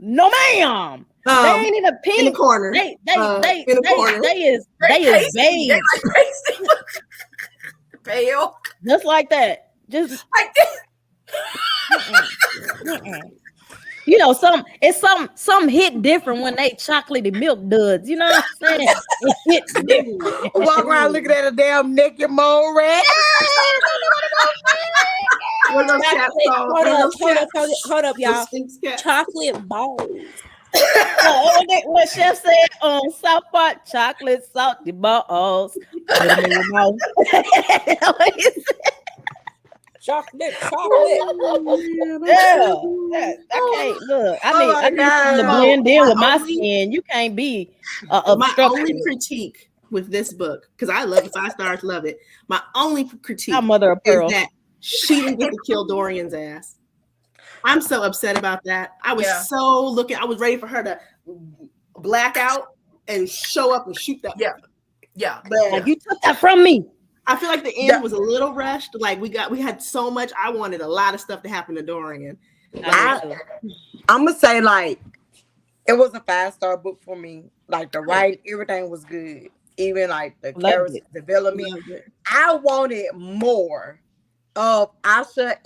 They ain't in a pink in the corner. They is beige. Pale. Just like that. Just like this. You know, some hit different when they chocolatey milk duds. You know what I'm saying? It hit different. Walk around looking at a damn naked mole rat. Hold up, y'all. Chocolate balls. What Chef said on South Park, chocolate salty balls. Chocolate. Yeah. I can't look. I need to blend in with my skin. You can't be my only critique with this book, because I love it, 5 stars, love it. My only critique is that she didn't get to kill Dorian's ass. I'm so upset about that. I was I was ready for her to black out and show up and shoot that. Yeah. But like, you took that from me. I feel like the end was a little rushed. Like we had so much. I wanted a lot of stuff to happen to Dorian. I'm gonna say like it was a 5-star book for me. Like the writing, everything was good. Even like the character development. I wanted more of Asha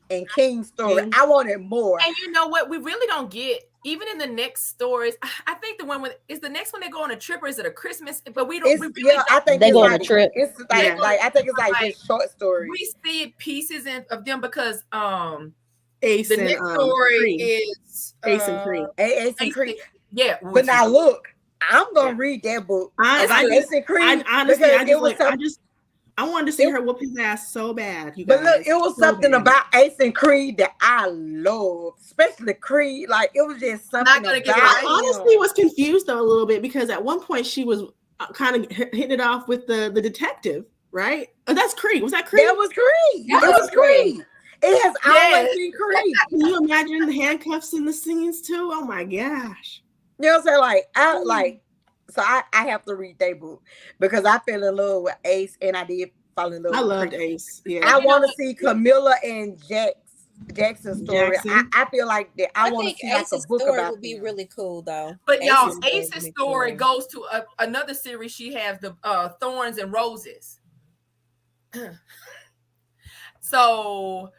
and King's story. I wanted more. And you know what? We really don't get. Even in the next stories, I think the one is the next one they go on a trip, or is it a Christmas? But we don't. I think they go on a trip. It's like I think it's like just short stories. We see pieces of them because Ace the next story is Ace and Creed. Ace and Creed. Yeah, but now look, I'm gonna read that book. Ace and Creed. I wanted to see her whoop his ass so bad. You guys. But look, it was something about Ace and Creed that I love, especially Creed. Like it was just something about it. I honestly was confused though a little bit because at one point she was kind of hitting it off with the detective, right? Oh, that's Creed. Was that Creed? That was Creed. That was Creed. It has always been Creed. Can you imagine the handcuffs in the scenes too? Oh my gosh. You know what I'm saying? Like So I have to read their book because I fell in love with Ace and I did fall in love I with loved Chris. Ace. Yeah. I want to see Camilla and Jackson's story. Jackson. I feel like that. I want to see like Ace's a book story about would be them. really cool though. But y'all, Ace's Ace's story goes to another series. She has the Thorns and Roses. So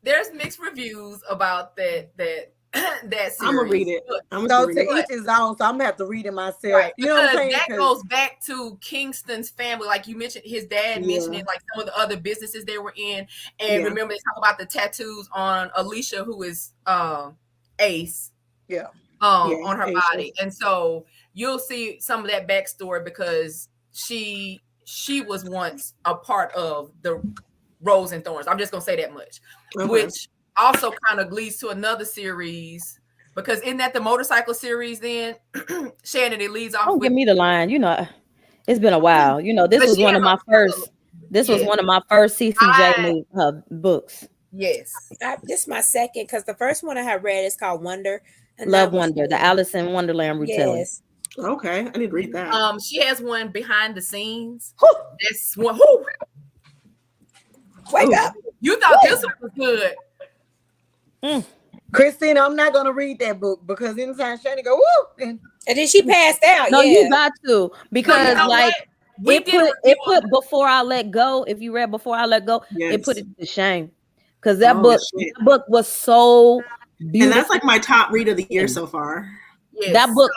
there's mixed reviews about that series. I'm gonna read it. So to each his own. So I'm gonna have to read it myself. Right, You know what I'm saying? That goes back to Kingston's family, like you mentioned. His dad mentioned it, like some of the other businesses they were in, and remember they talk about the tattoos on Alicia, who is Ace, on her body, and so you'll see some of that backstory because she was once a part of the Rose and Thorns. I'm just gonna say that much, which also kind of leads to another series because isn't that the motorcycle series? Then Shannon, it leads off. Don't give me the line. You know, it's been a while. You know, this was one of my first. This was one of my first CCJ books. Yes, this is my second because the first one I had read is called Wonder. And Love Wonder, the Alice in Wonderland retelling. Yes. Okay, I need to read that. She has one behind the scenes. That's one. Wake up! You thought this one was good. Christina, I'm not gonna read that book because anytime Shannon go woo, and then she passed out. No, you got to because you know like what? it put Before I Let Go. If you read Before I Let Go, it put it to shame because that book was so beautiful. And that's like my top read of the year so far. Yes, that book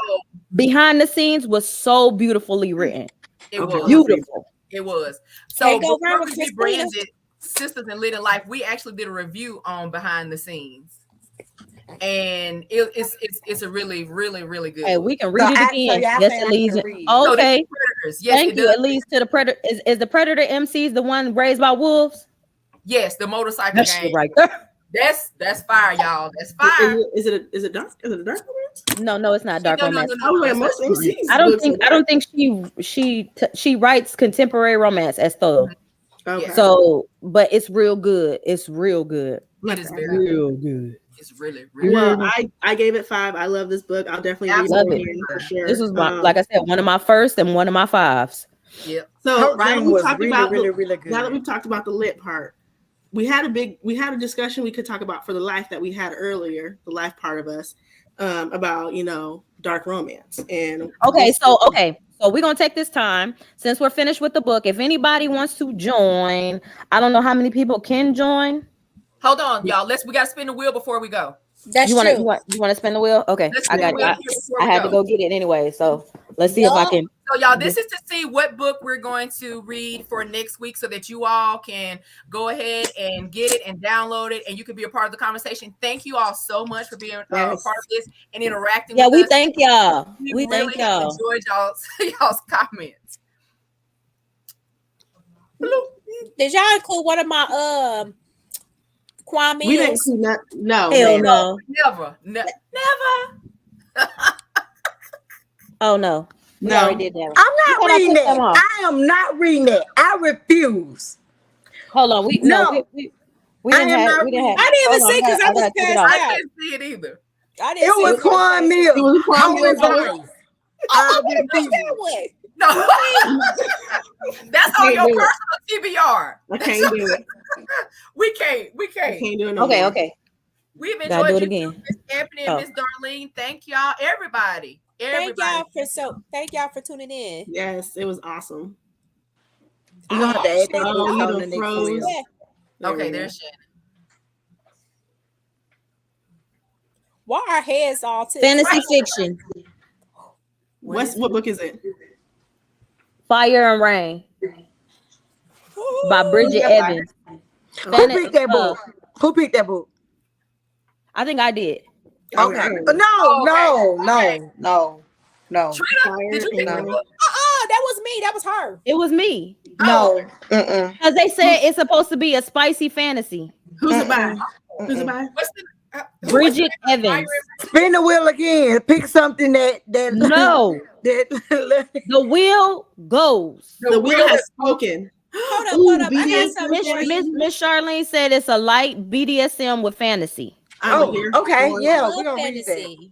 behind the scenes was so beautifully written. It was beautiful. It was. So before we rebranded Sisters in Lit in Life, we actually did a review on behind the scenes. And it's a really, really, really good. Hey, we can read it again. Yes, it leads. Okay. So yes, thank you. It leads to the Predator. Is the Predator MCs the one raised by wolves? Yes, the motorcycle gang. Right there. That's fire, y'all. That's fire. Is it dark? Is it a dark romance? No, it's not dark romance. I don't think she writes contemporary romance as though. Okay. So, but it's real good. It's real good. It is real good. It's really, really well. good. I gave it 5. I love this book. I'll definitely read it again for sure. This was like I said, one of my first and one of my 5s. Yep. So writing was really good. Now that we've talked about the lit part, we had a discussion we could talk about for the life that we had earlier, the life part of us, about dark romance and So we're gonna take this time since we're finished with the book. If anybody wants to join, I don't know how many people can join. Hold on, y'all. We gotta spin the wheel before we go. You want to spin the wheel? Okay, I got it. I had to go get it anyway. So let's see if I can. So y'all, this is to see what book we're going to read for next week, so that you all can go ahead and get it and download it, and you can be a part of the conversation. Thank you all so much for being a part of this and interacting. Yeah, with we us. thank y'all. We thank y'all. Enjoyed y'all's comments. Did y'all include one of my Kwame? We didn't see that. No. Hell no. Never. Oh no. We already did that. I'm not reading that. I am not reading that. I refuse. Hold on. We didn't have. I didn't even see because I was passed out. I didn't see it either. It was Quan Mills. It was Quan Mills. No, that's on your personal TBR. I can't do it. We can't. I can't do it. No more. Okay. We've enjoyed it again. Miss Anthony and Miss Darlene. Thank y'all, everybody. Thank y'all for tuning in. Yes, it was awesome. You don't have to add that. Okay, there's Shannon. Why our heads all tilted? Fantasy fiction. What book is it? Fire and Rain by Bridgett Evans. Who picked that book? Who picked that book? I think I did. Okay. No. Trina, did you pick that book? That was me. That was her. It was me. No. Because they said it's supposed to be a spicy fantasy. Who's it by? What's Bridgett Evans. Spin the wheel again. Pick something that no. The wheel goes. The wheel has spoken. Hold up. Miss Charlene said it's a light BDSM with fantasy. Okay. Yeah, we're gonna read that.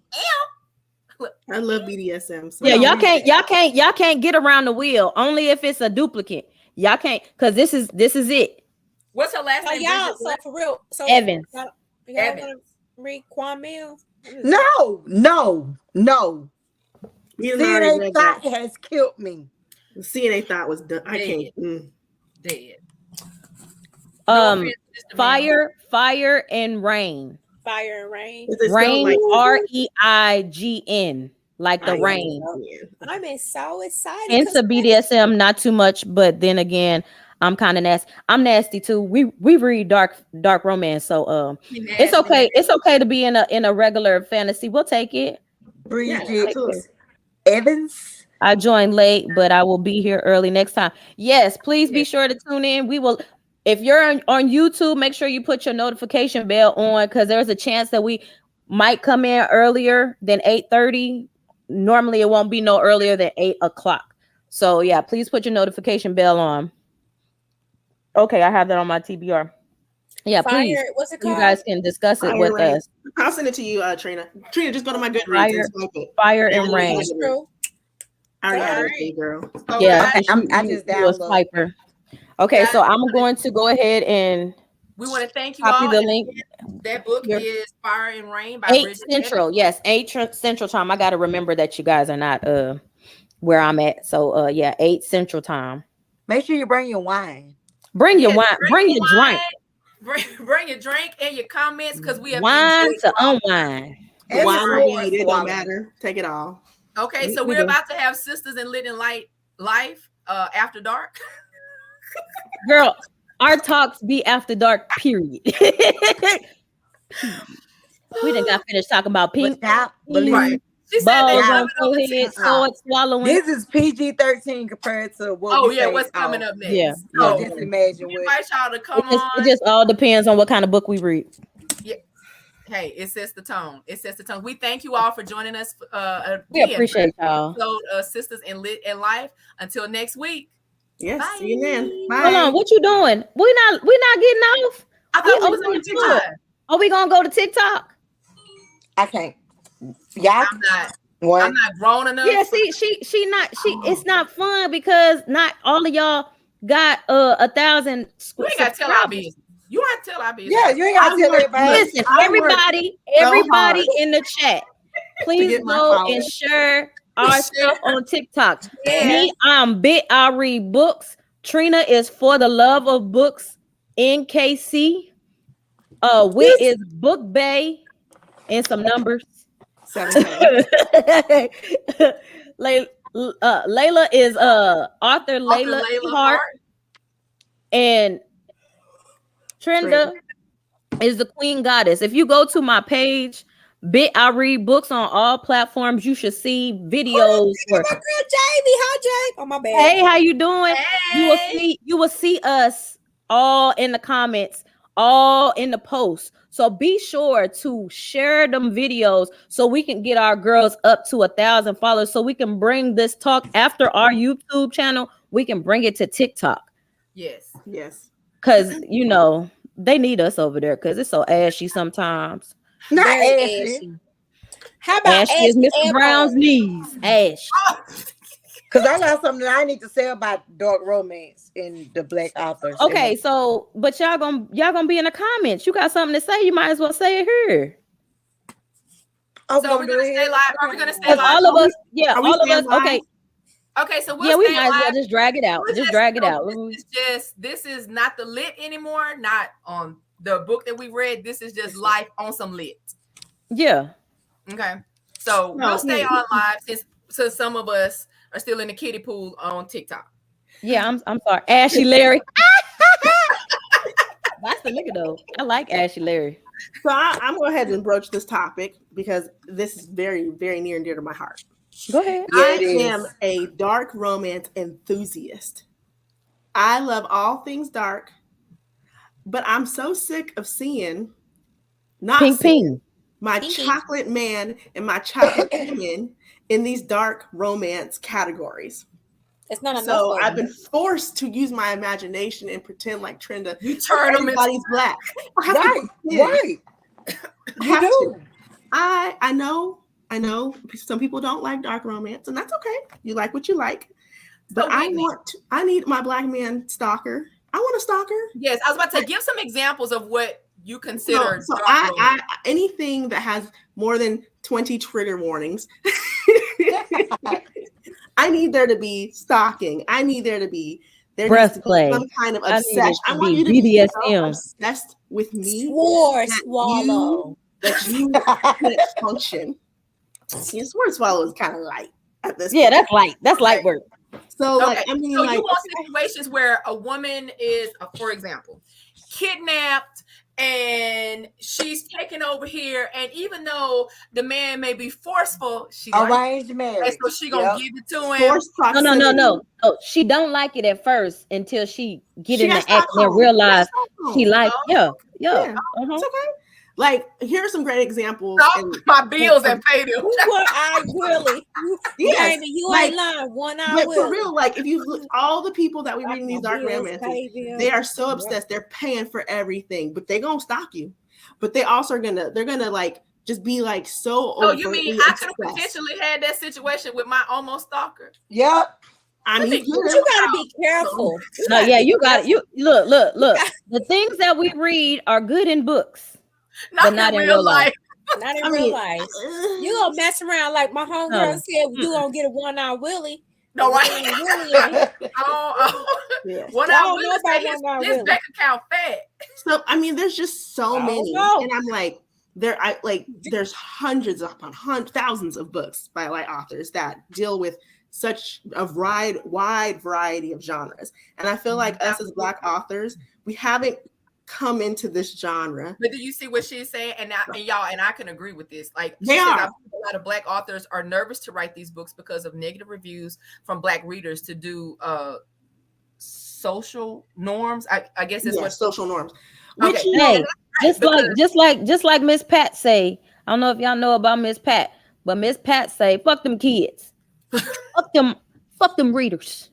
I love BDSM. So. Yeah, y'all can't get around the wheel. Only if it's a duplicate. Y'all can't, because this is it. What's her last name? Y'all, so for real, so Evans. Y'all Evans. want to read Quan Mills? No. CNA thought has killed me. CNA thought was done. I can't. Dead. Fire and rain. Fire and rain. Rain, REIGN, like the rain. I'm so excited. Into BDSM, not too much, but then again, I'm kind of nasty. I'm nasty too. We read dark romance, so it's okay. It's okay to be in a regular fantasy. We'll take it. Bridgett Evans. I joined late, but I will be here early next time. Yes, please be sure to tune in. We will. If you're on YouTube, make sure you put your notification bell on, because there's a chance that we might come in earlier than 8:30. Normally, it won't be no earlier than 8 o'clock. So yeah, please put your notification bell on. Okay, I have that on my TBR. Yeah, please. What's it called? You guys can discuss it with us. I'll send it to you, Trina. Trina, just go to my Goodreads and swipe it. Fire and rain. I already have it, girl. Yeah, I just downloaded. Okay, so I'm going to go ahead and we want to thank you copy all. The link. That book is Fire and Rain by 8 Bridgett. Central. Yes, 8 Central time. I got to remember that you guys are not where I'm at. So 8 Central time. Make sure you bring your wine. Bring your wine. Bring your drink. Bring your drink and your comments, because we have wine to unwind. Wine, it don't matter. Take it all. Okay, so we're about to have Sisters in Lit and Light life after dark. Girl, our talks be after dark, period. We done got finished talking about pink. Right. She said on forehead, sword swallowing. This is PG-13 compared to what what's coming up next. Yeah. So just imagine we invite y'all to come on. It just all depends on what kind of book we read. Yeah. Hey, it sets the tone. We thank you all for joining us. We appreciate y'all. So, Sisters in Lit and Life. Until next week. Yes. Bye. See you then. Bye. Hold on, what you doing? We not getting off. I thought we was on TikTok. Are we gonna go to TikTok? I can't. Yeah, I'm not grown enough. Yeah, see, she not. It's not fun because not all of y'all got 1,000. You ain't gotta tell our business. You ain't tell our business. Yeah, you ain't gotta tell everybody. Listen, everybody in the chat, please go and share our stuff on TikTok. Me, I'm Bit I Read Books. Trina is For the Love of Books NKC. Wit is Book Bay and some numbers. 17. Leila is author Leila E Hart. And Trina is the Queen Goddess. If you go to my page, Bit I Read Books on all platforms, you should see videos. My girl Jamie, hi Jay. Oh my bad. Hey, how you doing? Hey. You will see us all in the comments, all in the posts. So be sure to share them videos so we can get our girls up to 1,000 followers, so we can bring this talk after our YouTube channel. We can bring it to TikTok. Yes. Because they need us over there because it's so ashy sometimes. Not ashy. How about ashy is Mr. Brown's knees? Ash. Because I got something that I need to say about dark romance in the Black authors. Okay, so but y'all gonna be in the comments. You got something to say? You might as well say it here. Oh, so we're gonna stay live. Are we gonna stay live? All of us, all of us. Live? Okay, so we'll we might as well just drag it out. Drag it out. This is not the lit anymore. Not on the book that we read. This is just life on some lit. Yeah. Okay. So we'll stay on live since some of us are still in the kiddie pool on TikTok. Yeah, I'm sorry. Ashy Larry. That's the nigga though. I like Ashy Larry. So I'm going to go ahead and broach this topic because this is very, very near and dear to my heart. Go ahead. I am a dark romance enthusiast. I love all things dark, but I'm so sick of seeing my chocolate man and my chocolate woman in these dark romance categories. It's not enough. So I've been forced to use my imagination and pretend like Trina. You turn them everybody's black. Right. You do. I know I know some people don't like dark romance, and that's okay. You like what you like. But I need my black man stalker. I want a stalker. Yes, I was about to give some examples of what you consider. So I anything that has more than 20 trigger warnings. I need there to be stalking. I need there to be breastplay, some kind of obsession. I want you to be so obsessed with me. Swallow. That you can't function. Sword swallow is kind of light at this point. That's light. That's light work. So like, I mean, so like, you want situations where a woman is, for example, kidnapped and she's taken over here, and even though the man may be forceful, she arranged marriage, so she gonna give it to him. No. She don't like it at first until she get in the act and realize she like It's okay. Like, here's some great examples. My bills and pay them. One eye Willie. Yes, you ain't lying. One eye Willie. For real, like if you look, all the people that we read in these dark romances, they are so obsessed. They're paying for everything, but they gonna stalk you. But they also are gonna like just be like so. Oh, you mean I could have potentially had that situation with my almost stalker? Yep. I mean, you gotta be careful. You look. The things that we read are good in books. But not in real life. Not in real life. You gonna mess around like my homegirl said. You gonna get a one-eye Willie. No, right? One eye Willie. His bank account fat. So I mean, there's just so many, and I'm like, there's hundreds upon thousands of books by white authors that deal with such a wide variety of genres, and I feel like us as Black authors, we haven't come into this genre. But do you see what she's saying? And I can agree with this. Like, they are. A lot of Black authors are nervous to write these books because of negative reviews from Black readers to do social norms. I guess it's what social norms. Which just like Miss Pat say. I don't know if y'all know about Miss Pat, but Miss Pat say, "Fuck them kids, fuck them readers."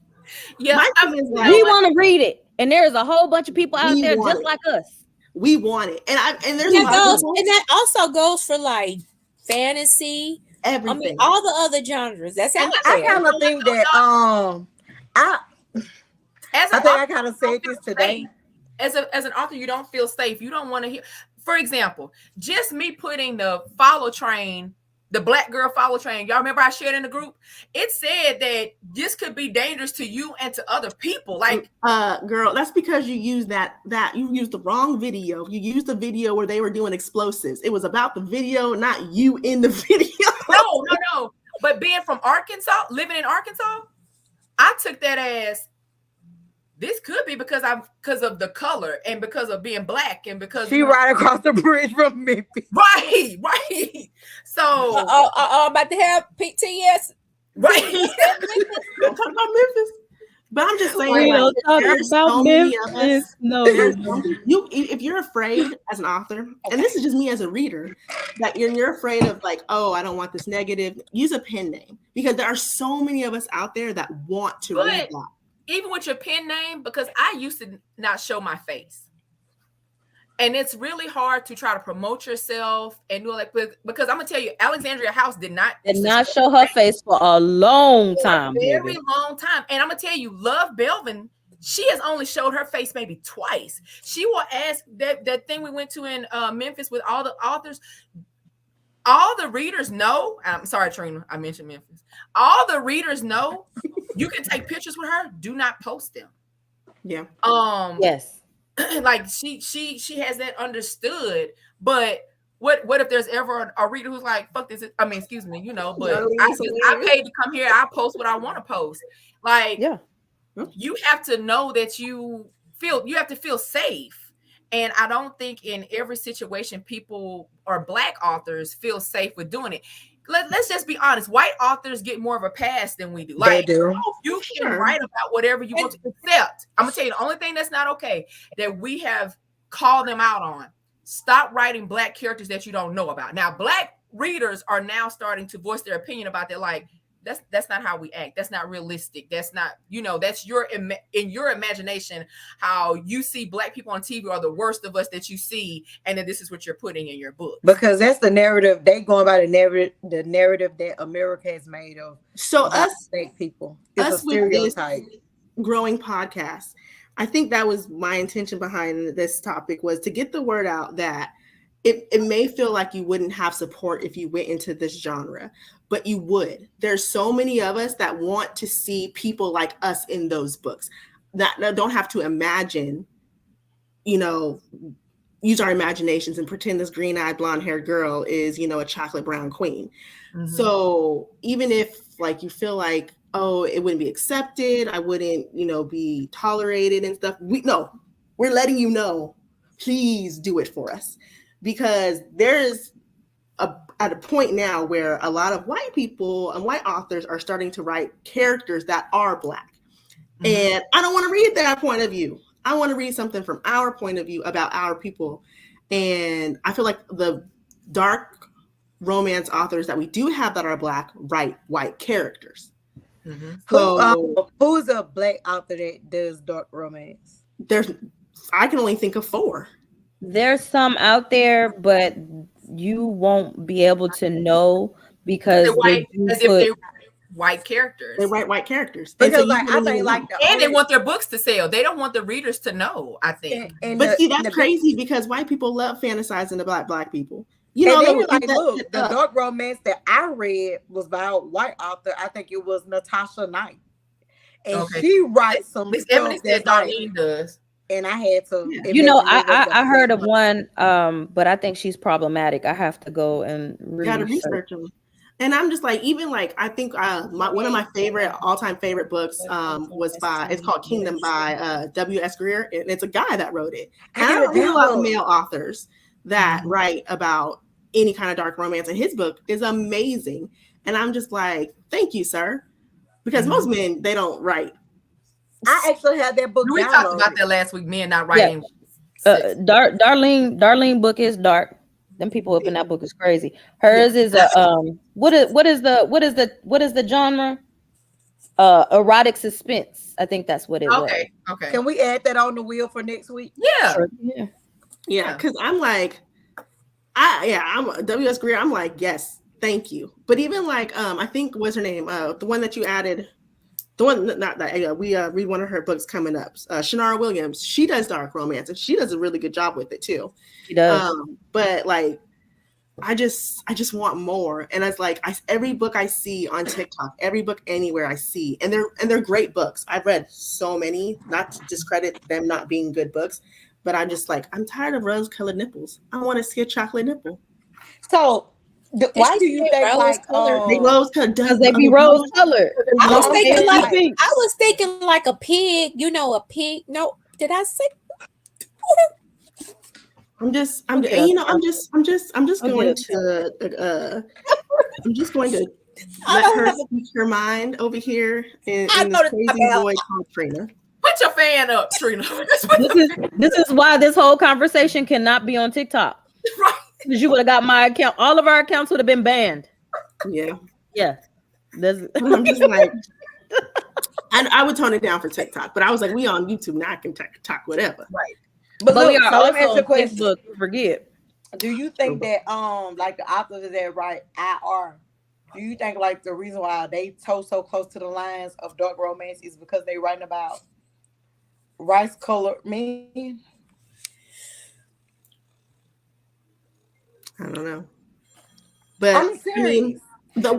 Yeah, we want to read it. And there's a whole bunch of people out there just like us. We want it, and there's and that also goes for like fantasy, everything. I mean, all the other genres. That's out there. I kind of think that I kind of said this today. As an author, you don't feel safe. You don't want to hear. For example, just me putting the follow train. The Black girl follow train. Y'all remember I shared in the group? It said that this could be dangerous to you and to other people. Like, girl, that's because you used that you used the wrong video. You used the video where they were doing explosives. It was about the video, not you in the video. No. But being from Arkansas, living in Arkansas, I took that as this could be because of the color and because of being Black and because she right across the bridge from Memphis. Right. So I'm about to have PTS. Right. Don't talk about Memphis. But I'm just saying, there's so many of us. No, if you're afraid as an author, and this is just me as a reader, that you're afraid of like, oh, I don't want this negative. Use a pen name because there are so many of us out there that want to read that. Even with your pen name, because I used to not show my face. And it's really hard to try to promote yourself and do like, because I'm gonna tell you, Alexandria House did not show her face for a long time. Very long time. And I'm gonna tell you, Love Belvin, she has only showed her face maybe twice. She will ask that thing we went to in Memphis with all the authors. All the readers know. I'm sorry, Trina, I mentioned Memphis. All the readers know you can take pictures with her. Do not post them. Yeah. Yes. Like she has that understood. But what if there's ever a reader who's like, fuck this? I mean, excuse me, but I paid to come here. I post what I want to post. Like, you have to know that you have to feel safe. And I don't think in every situation people or Black authors feel safe with doing it. Let's just be honest. White authors get more of a pass than we do. Like, they do. You can write about whatever you want to, except I'm gonna tell you the only thing that's not okay that we have called them out on. Stop writing Black characters that you don't know about. Now, Black readers are now starting to voice their opinion about that. Like, that's not how we act. That's not realistic. That's not, that's in your imagination, how you see Black people on TV are the worst of us that you see, and then this is what you're putting in your book. Because that's the narrative. They going by the narrative that America has made of. So us Black people. It's us a stereotype. With this growing podcast, I think that was my intention behind this topic, was to get the word out that it may feel like you wouldn't have support if you went into this genre, but you would. There's so many of us that want to see people like us in those books that don't have to imagine, use our imaginations and pretend this green-eyed blonde-haired girl is, a chocolate brown queen. Mm-hmm. So even if like you feel like, oh, it wouldn't be accepted, I wouldn't, be tolerated and stuff, we're letting you know, please do it for us. Because there's at a point now where a lot of white people and white authors are starting to write characters that are Black. Mm-hmm. And I don't want to read that point of view. I want to read something from our point of view about our people. And I feel like the dark romance authors that we do have that are Black write white characters. Mm-hmm. So who's a Black author that does dark romance? I can only think of 4. There's some out there, but you won't be able to know because they're white characters. They write white characters. Because I think and they want their books to sell. They don't want the readers to know, I think. But that's crazy because white people love fantasizing about Black people. The dark romance that I read was by a white author. I think it was Natasha Knight. And she writes some stuff that Darlene does. And I had to, I heard of one, but I think she's problematic. I have to go and research them. And I'm just like, even like, I think one of my all-time favorite books it's called Kingdom by W.S. Greer. And it's a guy that wrote it. And I don't read a lot of male authors that write about any kind of dark romance. And his book is amazing. And I'm just like, thank you, sir. Because most men, they don't write. I actually had that book. We talked about that last week. Men not writing. Yeah. Darlene book is dark. Them people up in that book is crazy. Hers is a what is the genre? Erotic suspense. I think that's what it was. Okay. Can we add that on the wheel for next week? Yeah. Sure. Yeah. Because I'm like, I'm W.S. Greer. I'm like, yes, thank you. But even like, I think what's her name? The one that you added. The one, not that we read one of her books coming up. Shannara Williams, she does dark romance, and she does a really good job with it too. She does. But like, I just want more. And it's like every book I see on TikTok, every book anywhere I see, and they're great books. I've read so many, not to discredit them not being good books, but I'm just like, I'm tired of rose-colored nipples. I want to see a chocolate nipple. So. Why do you think like they rose colored? Because they be rose colored. I was thinking like a pig. A pig. No, did I say? I'm just going to let her speak her mind over here in this crazy boy called Trina. Put your fan up, Trina. This is why this whole conversation cannot be on TikTok. Right. Because you would have got my account. All of our accounts would have been banned. Yeah. I'm just like, and I would tone it down for TikTok, but I was like, we on YouTube now. I can talk whatever. Right. But we are also on Facebook. Forget. Do you think that like the authors that write IR, do you think like the reason why they toe so close to the lines of dark romance is because they writing about rice-colored men? I don't know, but I'm serious. The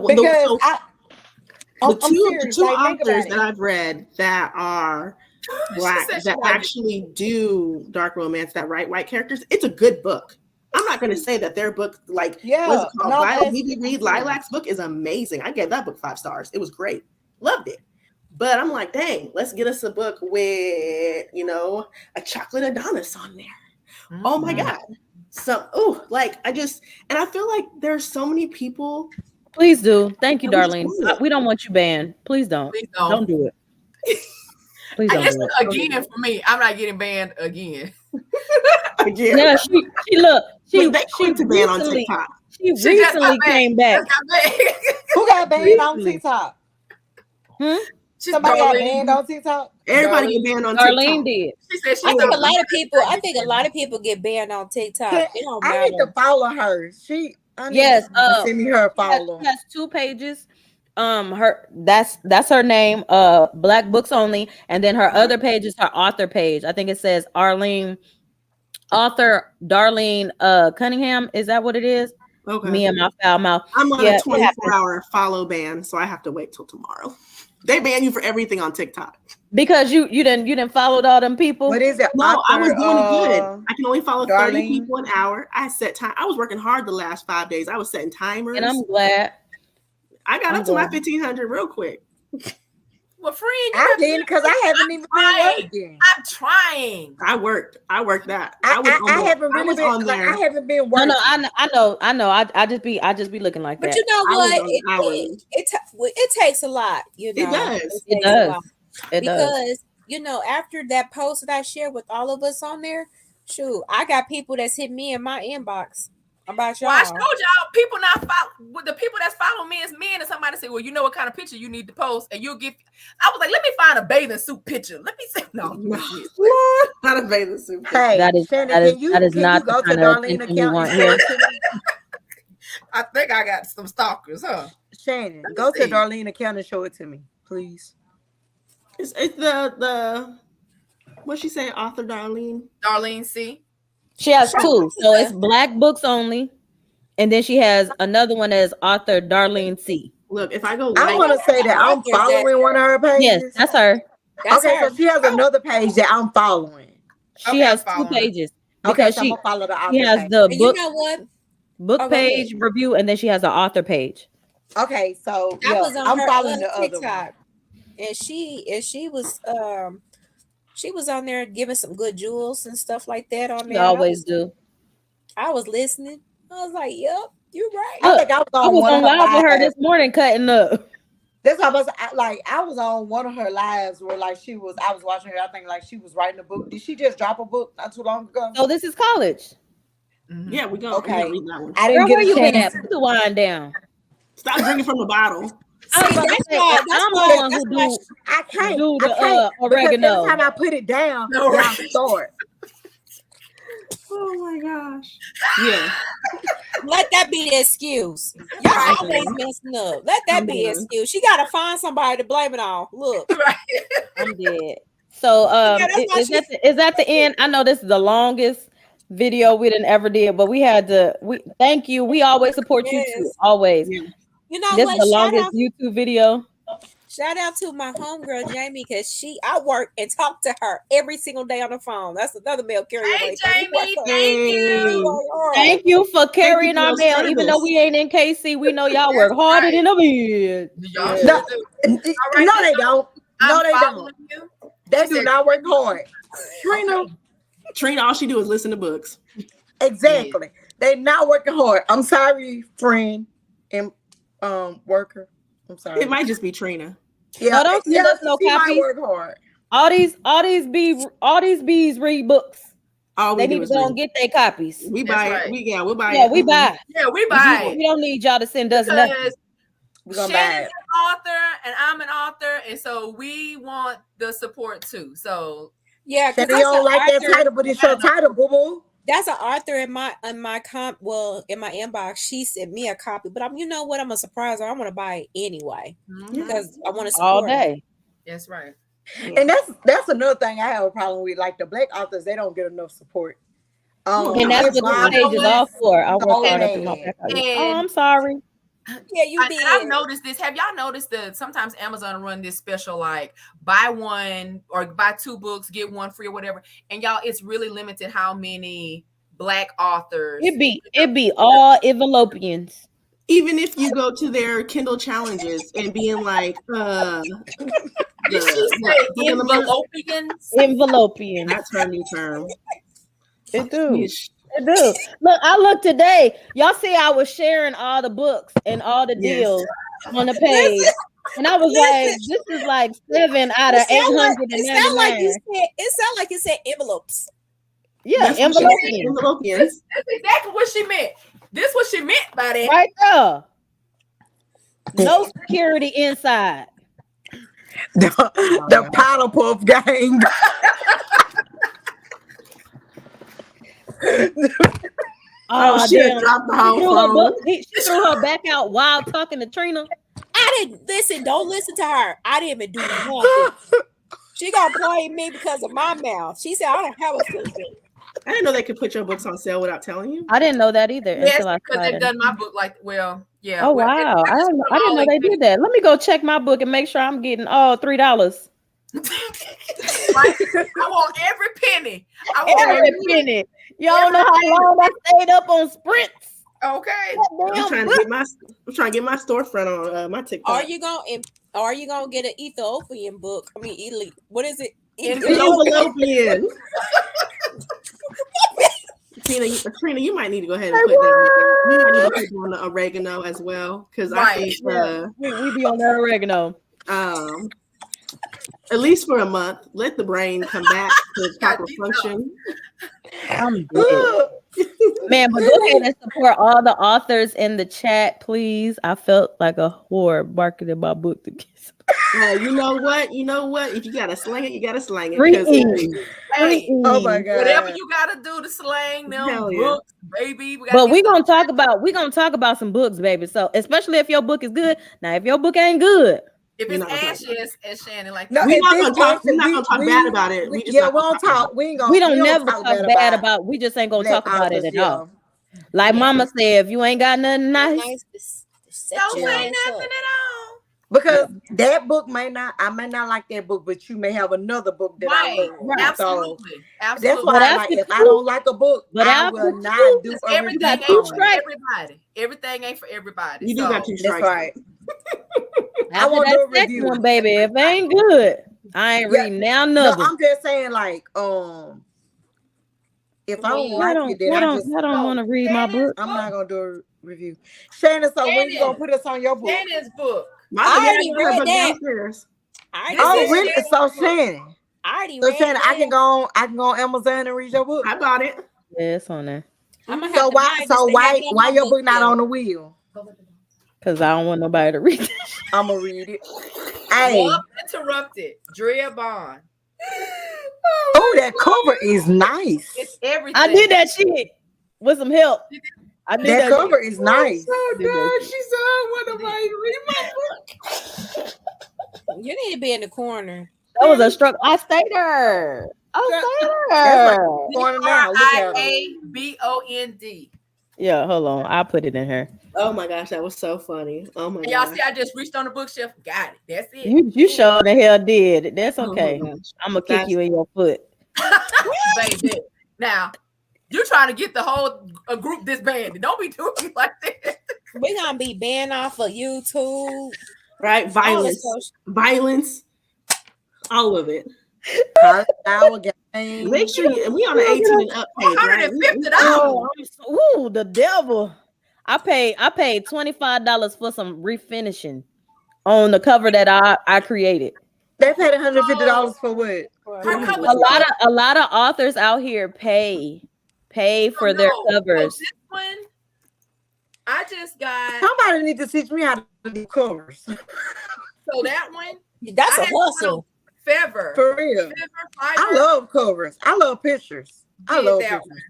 two authors that I've read that are Black that actually do dark romance that write white characters, it's a good book. I'm not going to say that their book, like, what's it called? Read Lilac's book is amazing. I gave that book 5 stars. It was great. Loved it. But I'm like, dang, let's get us a book with, a chocolate Adonis on there. Mm-hmm. Oh my God. I feel like there's so many people. Please do. Thank you, Darlene. We don't want you banned. Please don't. Don't do it. Please don't do it. Again, for me, I'm not getting banned again. Yeah, she to ban on TikTok. She recently came back. Who got banned on TikTok? Somebody got banned on TikTok. Everybody get banned on Darlene TikTok. did. She said I think a lot of people get banned on TikTok. It don't matter. I need to follow her. Send me her follow. She has 2 pages. That's her name. Black Books Only, and then her other page is her author page. I think it says author Darlene Cunningham. Is that what it is? Okay. Me and my foul mouth. I'm on a 24-hour follow ban, so I have to wait till tomorrow. They ban you for everything on TikTok because you didn't follow all them people. What is it? No, I was doing good. I can only follow Darlene. 30 people an hour. I set time. I was working hard the last 5 days. I was setting timers, and I'm glad I got up to my 1,500 real quick. Well, friend, I didn't because I haven't even been working. I'm trying. I worked that. I haven't really been on there. I haven't been working. No, I know. I just be looking like that. But you know what? It takes a lot. You know, it does. It does. Because you know, after that post that I shared with all of us on there, shoot, I got people that's hit me in my inbox about y'all. Well, I showed y'all people not follow. With the people that's following me is men, and somebody said, "Well, you know what kind of picture you need to post," and you'll get. I was like, "Let me find a bathing suit picture. Let me see." No, not a bathing suit. Hey, that is not the kind of attention you want here. I think I got some stalkers, huh? Shannon, go to Darlene account and show it to me, please. It's the what she say, author Darlene C. She has 2, so it's Black Books Only, and then she has another one as author Darlene C. Look, if I go, I want to say that I'm following one of her pages. Yes, that's her. So she has another page that I'm following. She has 2 pages because so I'm gonna follow the author she has page. the book. You know what? Book page review, and then she has an author page. Okay, so I was on I'm her following the TikTok, other one. and she was on there giving some good jewels and stuff like that on there. You always do. I was listening. I was like, "Yep, you're right." I think I was on live with her this morning cutting up. That's how I was on one of her lives where I was watching her. I think she was writing a book. Did she just drop a book not too long ago? Oh, this is college. Mm-hmm. Yeah, we go. Okay, read that one. I didn't get a chance. Put the wine down. Stop drinking from the bottle. I'm the one who do. I can't do the oregano. Every time I put it down, y'all start. Oh my gosh. Yeah. Let that be the excuse. Y'all always messing up. Let that be the excuse. She gotta find somebody to blame it on. Look, I'm dead. So is that the end? I know this is the longest video we done ever did, but we thank you. We always support you too. Always. Yeah. You know this what? Is the longest YouTube video. Shout out to my homegirl Jamie, because I work and talk to her every single day on the phone. That's another mail carrier. Hey Jamie, thank you. Thank you for carrying our mail. Even though we ain't in KC, we know y'all work harder than a bitch. No, they don't. No, they don't. They do not work hard. Trina, all she do is listen to books. Exactly. They not working hard. I'm sorry, friend and worker. I'm sorry. It might just be Trina. Yeah, no, don't send us no copies. Work hard. All these bees read books. They need to go and get their copies. We buy it. Right. We'll buy it. Yeah, we buy. Yeah, we buy. We don't need y'all to send us nothing. Shannon's an author and I'm an author, and so we want the support too. So yeah, because they don't like that title, but it's your title, boo boo. That's an author in my inbox. She sent me a copy, but you know what? I'm a surprise. I want to buy it anyway because I want to support all day. That's right. And that's another thing I have a problem with. Like the Black authors, they don't get enough support. And that's what the page is all for. I work hard up in my back. Oh, I'm sorry. Yeah, you did. I've noticed this. Have y'all noticed that sometimes Amazon run this special, like buy one or buy 2 books, get one free or whatever? And y'all, it's really limited how many Black authors. It be all Envelopians. Even if you go to their Kindle challenges and being like, did she say Envelopians? Envelopians. That's her new term. It do. Look, I looked today. Y'all see I was sharing all the books and all the deals on the page. And I was like, this is like 7 out of 899. It sounded like you said envelopes. Yeah, Envelopians. That's exactly what she meant. This what she meant by that. Right there. No security inside. The Powder Puff Gang. She dropped the whole phone. She threw her back out while talking to Trina. I didn't listen. Don't listen to her. I didn't even do nothing. She gonna blame me because of my mouth. She said I don't have a filter. I didn't know they could put your books on sale without telling you. I didn't know that either. Yes, because they've done my book yeah. Oh wow! I didn't know they did that. Let me go check my book and make sure I'm getting $3. I want every penny. Every penny. Y'all know how long I stayed up on sprints. Okay. I'm trying to get my storefront on my TikTok. Are you gonna get an Ethiopian book? I mean, what is it? Ethiopian. Trina, you might need to go ahead and put that. You might need to put on the oregano as well, because I think we be on that oregano. At least for a month, let the brain come back to its proper function. I'm dead. Man, but go ahead and support all the authors in the chat, please. I felt like a whore marketing my book to kids. You know what? If you gotta slang it, you gotta slang it. Hey, oh my God. Whatever you gotta do to slang them books, baby. But we're gonna talk about some books, baby. So especially if your book is good. Now, if your book ain't good. If it's ashes, as Shannon like, no, we're not gonna talk bad about it. We won't talk. We don't never talk bad about. We just ain't gonna talk about it at all. Like Mama said, if you ain't got nothing nice, don't say nothing at all. Because that book I may not like that book, but you may have another book that I love. Absolutely. That's why if I don't like a book, I will not do everything. Ain't for everybody. Everything ain't for everybody. You do got two strikes. That's right. I want to do a review, one, baby. If it ain't good, I ain't reading now. No, I'm just saying, like, if I don't like it, then I don't want to read my book. I'm not gonna do a review. Shannon, so when you gonna put us on your book? Shannon's book. I already read that. Really? So Shannon. Shannon, I can go on Amazon and read your book. I bought it. Yeah, it's on there. So why your book not on the wheel? Because I don't want nobody to read it. I'm gonna read it. Hey, interrupted. Drea Bond. Oh, that cover is nice. It's everything. I did that shit with some help. I did that cover is nice. Oh God, she said I want nobody to read my book. You need to be in the corner. That was a stroke. I stayed there. RIABOND. Yeah, hold on. I'll put it in here. Oh my gosh, that was so funny. Oh my god. Y'all see, I just reached on the bookshelf. Got it. That's it. You sure the hell did. That's okay. I'm gonna kick you in your foot. Baby. Now, you're trying to get the whole group disbanded. Don't be doing me like that. We're gonna be banned off of YouTube. Right? Violence. All of it. Make sure we on the 18 and up page, right? Ooh, the devil. I paid $25 for some refinishing on the cover that I created. They paid $150 for what? A lot of authors out here pay for their covers. This one, I just got. Somebody need to teach me how to do covers. So that one, that's a hustle. Fever. For real. I love covers. I love pictures. I love pictures. One.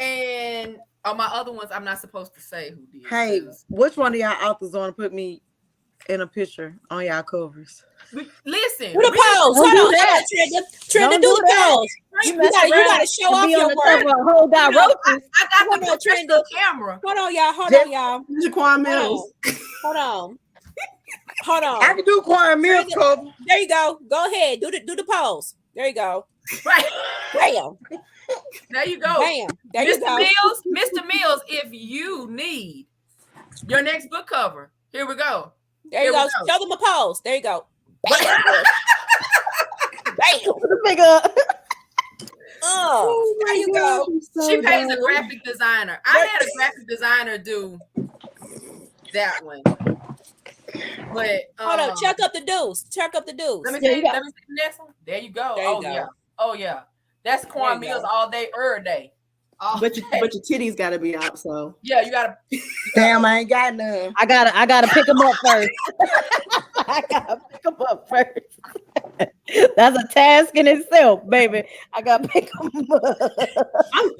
And on my other ones, I'm not supposed to say who did. Hey, which one of y'all authors want to put me in a picture on y'all covers? Listen. Do the pose. Hold on, Trina, do the pose. You gotta show off your work. I got the professional camera. Hold on, y'all. Jaquan Mills. Hold on. I can do Quan Mills cover. There you go. Go ahead. Do the pose. There you go. Right. Bam. There you go. Bam. There you go. Mr. Mills, if you need your next book cover, here we go. There you go. Show them a pose. There you go. Bam. Bam. There you go. She pays a graphic designer. I had a graphic designer do that one. But hold on, check up the dues. Let me see the next one. There you go. Oh yeah. That's Quan Mills all day, every day. But your titties gotta be out, so yeah, you gotta. Damn, I ain't got none. I gotta pick them up first. I gotta pick them up first. That's a task in itself, baby. I gotta pick them up.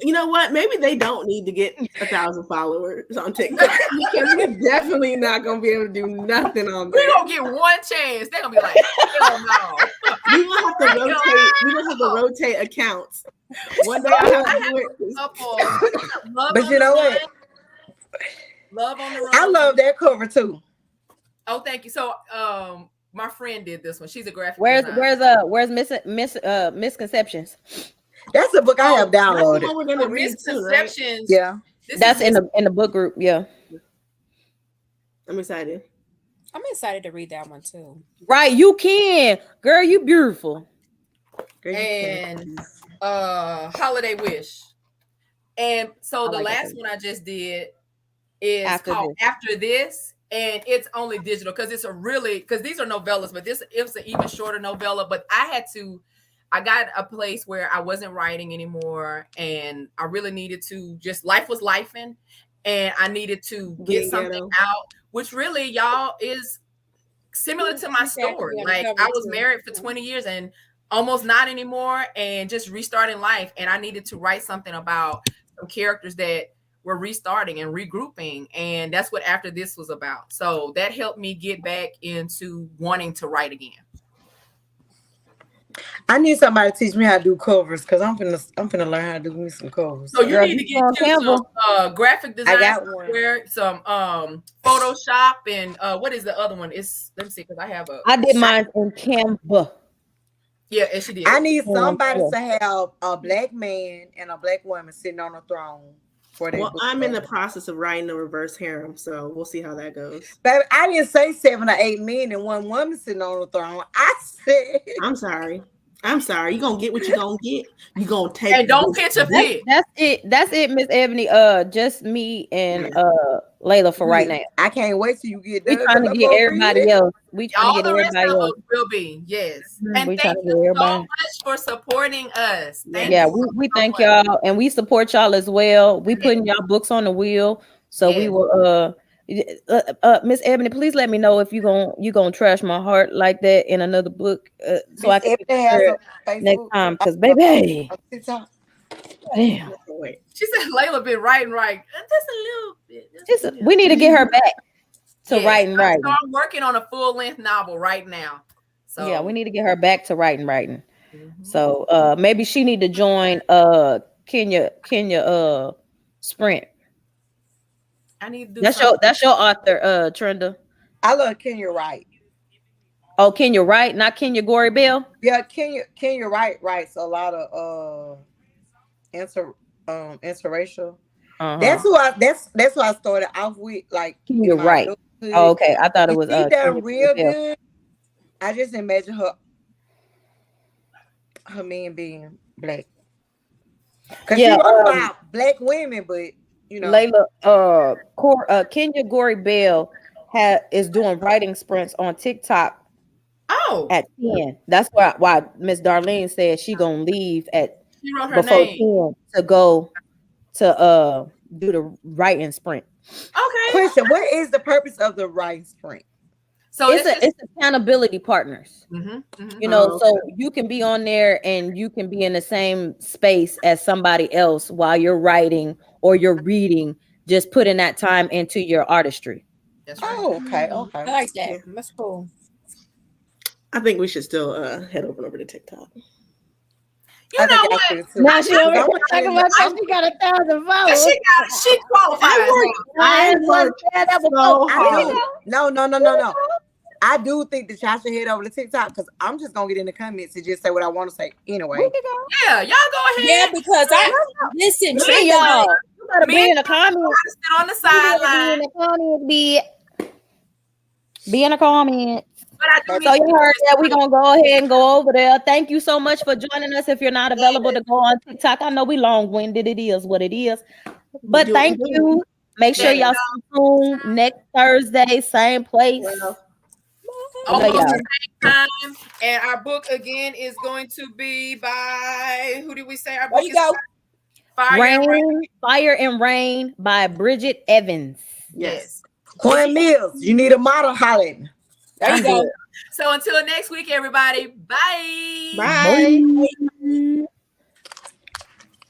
You know what? Maybe they don't need to get 1,000 followers on TikTok because we're definitely not gonna be able to do nothing on there. We're gonna get one chance. They're gonna be like, hell no. We're gonna have to rotate. We're gonna have to rotate accounts. One day I have to do it. But you know what? Love on the road. I love that cover too. Oh, thank you. So, my friend did this one. She's a graphic designer. Where's misconceptions? That's a book I have downloaded. We're gonna read Misconceptions. Too, right? Yeah, that's in the book group. Yeah, I'm excited. I'm excited to read that one too. Right, you can, girl. You beautiful. And Holiday Wish. And so the last one I just did is called After This. And it's only digital because these are novellas, but it's an even shorter novella. But I got a place where I wasn't writing anymore, and I really needed to life was lifing, and I needed to get something out, which really, y'all, is similar to my story. Like, I was married for 20 years and almost not anymore, and just restarting life, and I needed to write something about some characters that were restarting and regrouping, and that's what After This was about. So that helped me get back into wanting to write again. I need somebody to teach me how to do covers because I'm finna learn how to do me some covers. So you need to get some graphic design software, some Photoshop, and what is the other one? Let me see, because I did mine in Canva. Yeah, and she did. I need somebody to have a black man and a black woman sitting on a throne. Well, I'm in the process of writing the reverse harem, so we'll see how that goes. Baby, I didn't say 7 or 8 men and one woman sitting on the throne. I said, I'm sorry. You're gonna get what you're gonna get. You're gonna take, and don't pitch a fit. That's it, Miss Ebony. Just me and Leila for right now. I can't wait till you get done. We trying to get everybody else. We trying to get everybody else. Will be, yes. Mm-hmm. And thank you so much for supporting us. We thank y'all, and we support y'all as well. We putting y'all books on the wheel, so we will. Miss Ebony, please let me know if you gonna trash my heart like that in another book, so I can next time. Because baby, damn. She said Leila been writing right just a little bit. We need to get her back to writing. So I'm working on a full length novel right now. So yeah, we need to get her back to writing. Mm-hmm. So maybe she need to join Kenya Sprint. I need to do that's your author, Trina. I love Kenya Wright. Oh, Kenya Wright, not Kenya Gory Bell. Yeah, Kenya Wright writes a lot of interracial. That's who I started off with. Like Kenya Wright. Oh, okay. I thought it was she done real good. I just imagine her man being black. Because she wrote about black women, but you know, Leila, Kenya Gory Bell is doing writing sprints on TikTok. Oh, at 10. That's why Miss Darlene said she gonna leave she wrote her before name 10 to go to do the writing sprint. Okay. Question: what is the purpose of the writing sprint? So it's accountability partners. You know, so you can be on there and you can be in the same space as somebody else while you're writing or you're reading, just putting that time into your artistry. That's right. Oh, okay. I like that. That's cool. I think we should still head over to TikTok. You know what? Now she over talking about that she got 1,000 followers. She qualified. No. I do think that y'all should head over to TikTok because I'm just gonna get in the comments and just say what I want to say anyway. Yeah, y'all go ahead. Yeah, because listen, y'all. You better be in the comments. Sit on the sideline. Be in the comments. So you heard that we're gonna go ahead and go over there. Thank you so much for joining us. If you're not available to go on TikTok, I know we long-winded. It is what it is. But thank you. Make sure y'all stay tuned next Thursday, same place. Almost the same time. And our book again is going to be by who did we say our book is? Fire and Rain by Bridgett Evans. Yes. Corn Mills, you need a model, Holland. There you go. So until next week, everybody. Bye. Bye. Bye.